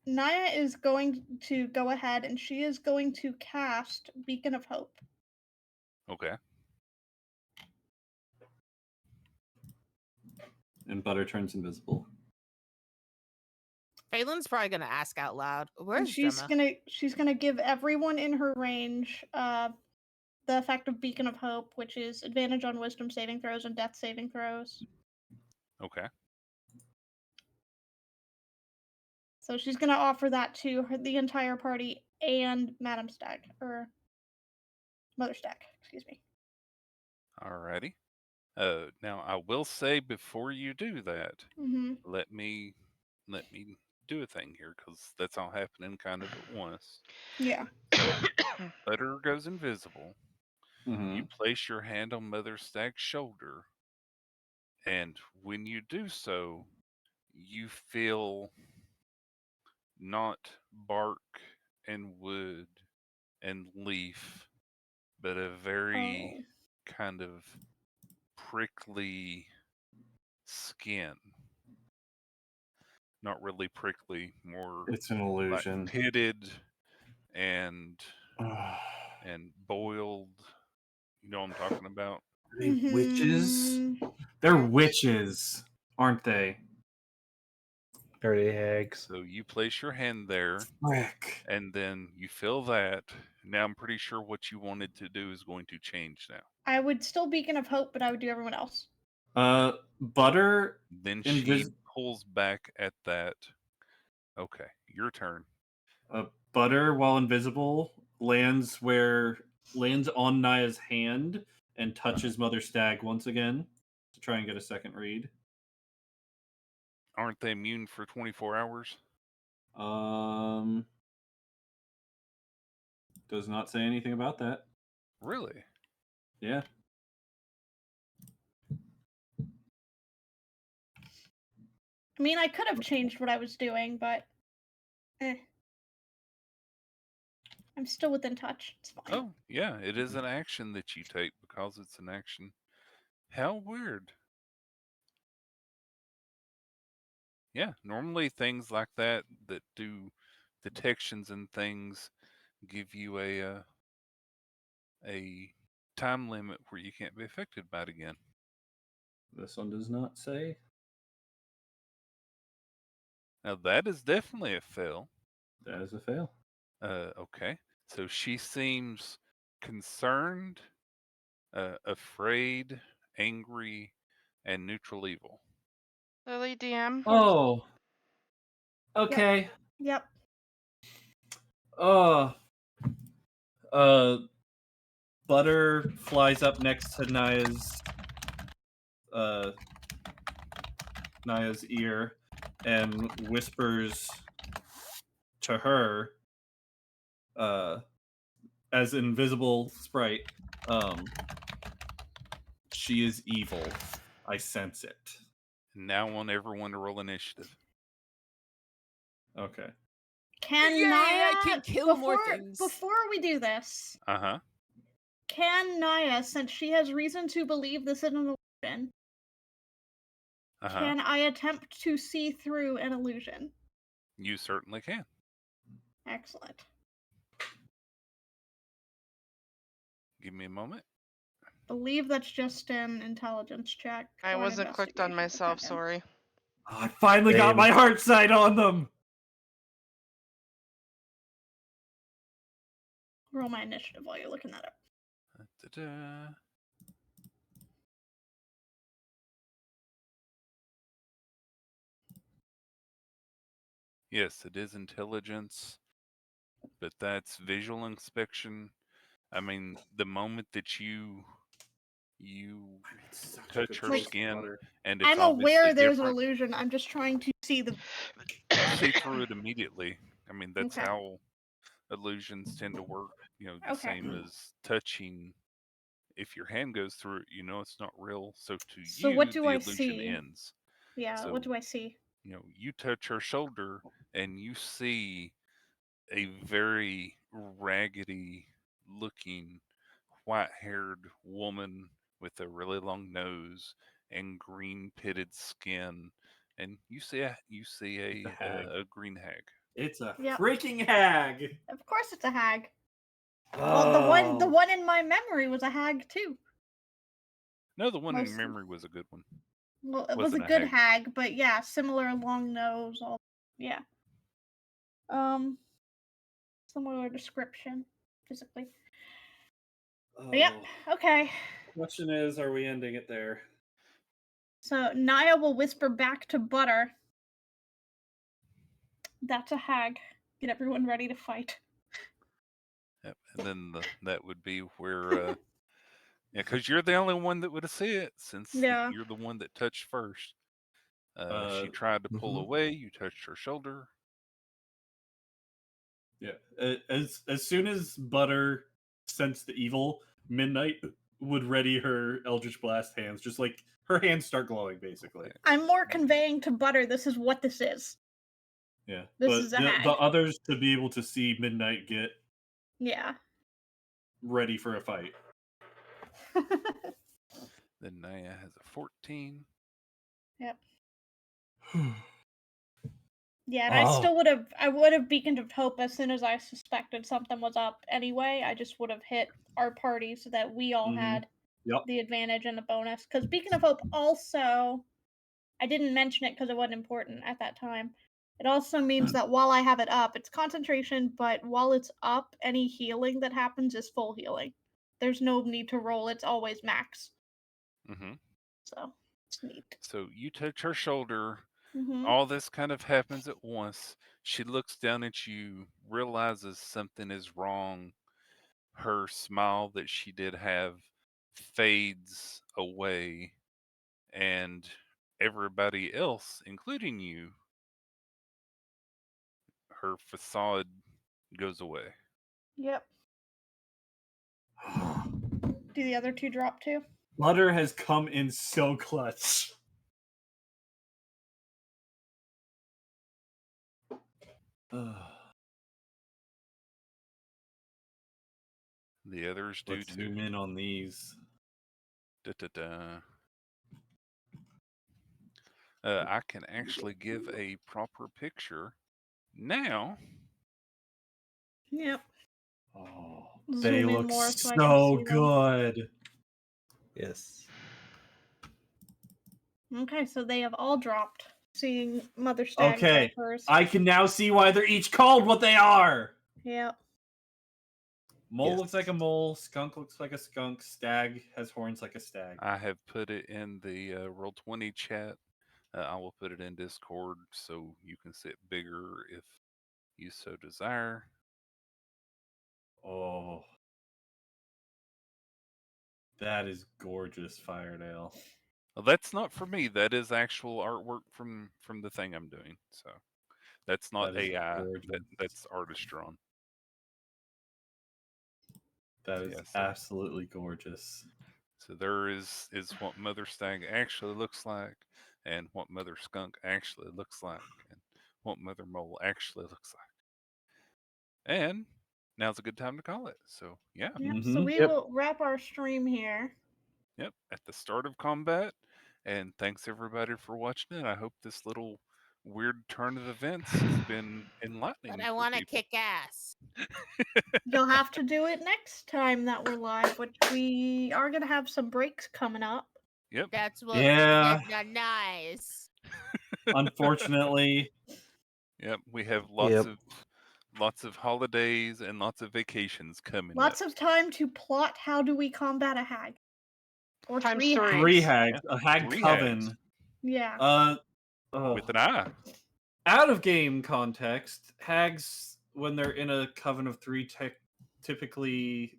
Naya is going to go ahead and she is going to cast Beacon of Hope. Okay. And Butter turns invisible. Phelan's probably gonna ask out loud, And "Where's she's Gemma?" gonna give everyone in her range the effect of Beacon of Hope, which is advantage on Wisdom saving throws and Death saving throws. Okay. So she's gonna offer that to the entire party and Madam Stag, or Mother Stag, excuse me. Alrighty. Now I will say before you do that, Mm-hmm. let me do a thing here because that's all happening kind of at once. Yeah. So Butter goes invisible. Mm-hmm. You place your hand on Mother Stag's shoulder, and when you do so, you feel not bark and wood and leaf, but a very Oh. kind of prickly skin. Not really prickly, more It's an like illusion. pitted and and boiled. You know what I'm talking about? Are they witches? Mm-hmm. They're Yes. witches, aren't they? Dirty hags. So you place your hand there, Frick. and then you feel that. Now I'm pretty sure what you wanted to do is going to change now. I would still Beacon of Hope, but I would do everyone else. Butter Then she invis pulls back at that. Okay, your turn. Butter, while invisible, lands on Naya's hand and touches Mother Stag once again to try and get a second read. Aren't they immune for 24 hours? Does not say anything about that. Really? Yeah. I mean, I could have changed what I was doing, but I'm still within touch. It's fine. Oh, yeah, it is an action that you take because it's an action. How weird. Yeah, normally things like that that do detections and things give you a time limit where you can't be affected by it again. This one does not say. Now that is definitely a fail. That is a fail. Okay. So she seems concerned, afraid, angry, and neutral evil. Lily DM. Oh. Okay. Yep. Uh, Butter flies up next to uh, Naya's ear and whispers to her, as an invisible sprite, she is evil. I sense it. Now I want everyone to roll initiative. Okay. Can Yay, I Naya, can kill more before things. before we do this, Uh-huh. can Naya, since she has reason to believe this is an illusion, Uh-huh. can I attempt to see through an illusion? You certainly can. Excellent. Give me a moment. Believe that's just an intelligence check. I or an wasn't clicked on investigation. myself, Okay. sorry. Oh, I finally got Same. my heart sight on them. Roll my initiative while you're looking that up. Da-da. Yes, it is intelligence, but that's visual inspection. I mean, the moment that you It's such a touch good her Like, skin, butter. and it's I'm obviously aware there's an different, illusion. I'm just trying to see the. you see through it immediately. I mean, that's Okay. how illusions tend to work. You know, the Okay. same as touching. If your hand goes through it, you know it's not real. So to So what you, do the I illusion see? ends. Yeah. What So, do I see? you know, you touch her shoulder and you see a very raggedy looking white haired woman with a really long nose and green pitted skin, and you see It's a hag. a green hag. It's a Yep. freaking hag. Of course, it's a hag. Oh, Well, the one in my memory was a hag too. No, the one in your Most- memory was a good one. Well, it was a Wasn't a good hag. hag, but yeah, similar long nose. All yeah. Similar description physically. But yep. Oh. Okay. Question is, are we ending it there? So Naya will whisper back to Butter. That's a hag. Get everyone ready to fight. Yep. And then that would be where, yeah, because you're the only one that would see it since Yeah. you're the one that touched first. She Uh, tried to pull mhm. away. You touched her shoulder. Yeah. As soon as Butter sensed the evil, Midnight would ready her Eldritch Blast hands. Just like her hands start glowing, basically. Okay. I'm more conveying to Butter this is what this is. Yeah. This but is a the hag. others to be able to see Midnight get Yeah. ready for a fight. Then Naya has a 14. Yep. Yeah, and Oh. I would have beaconed of hope as soon as I suspected something was up anyway. I just would have hit our party so that we all Mhm. had Yep. the advantage and the bonus. Because Beacon of Hope also, I didn't mention it because it wasn't important at that time. It also means that while I have it up, it's concentration, but while it's up, any healing that happens is full healing. There's no need to roll, it's always max. Mm-hmm. So, it's neat. So you touch her shoulder. Mm-hmm. All this kind of happens at once. She looks down at you, realizes something is wrong. Her smile that she did have fades away, and everybody else, including you, her facade goes away. Yep. Do the other two drop too? Butter has come in so clutch. The others do Let's too. zoom in on these. Da-da-da. I can actually give a proper picture now. Yep. Oh, Zoom they in look more so I can so see them. good. Yes. Okay, so they have all dropped. Seeing Mother Stag go Okay, first. I can now see why they're each called what they are. Yep. Mole Yes. looks like a mole. Skunk looks like a skunk. Stag has horns like a stag. I have put it in the Roll20 chat. I will put it in Discord so you can see it bigger if you so desire. Oh, That is gorgeous, Firedale. Well, that's not for me. That is actual artwork from the thing I'm doing. So that's not That is AI. gorgeous. That's artist drawn. That is Yeah, so absolutely gorgeous. there is what Mother Stag actually looks like, and what Mother Skunk actually looks like, and what Mother Mole actually looks like. And now's a good time to call it. So yeah, Yep. So we Yep. will wrap our stream here. yep, at the start of combat. And thanks everybody for watching it. I hope this little weird turn of events has been enlightening But I for want to people. kick ass. You'll have to do it next time that we're live, which we are gonna have some breaks coming up. Yep. That's what. Yeah. That's not nice. Unfortunately, Yep. We have Yep. lots of holidays and lots of vacations coming Lots up. of time to plot how do we combat a hag. Or Times three three. hags. 3 hags, a hag 3 coven. hags Yeah. with an eye. Out of game context, hags when they're in a coven of 3 typically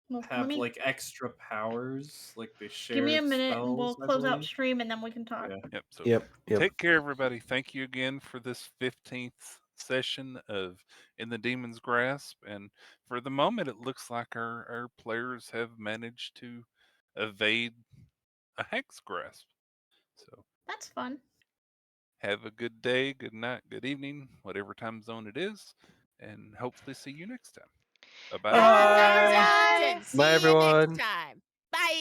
Well, let have me like extra powers, like they share give me a minute and we'll spells, I close out believe. stream and then we can talk. Yeah. Yep. So Yep. take care, everybody. Thank you again for this 15th session of In the Demon's Grasp. And for the moment, it looks like our players have managed to evade a hag's grasp. So That's fun. have a good day, good night, good evening, whatever time zone it is, and hopefully see you next time. Bye bye. Happy Bye. time zones and see Bye, you next everyone. time. Bye.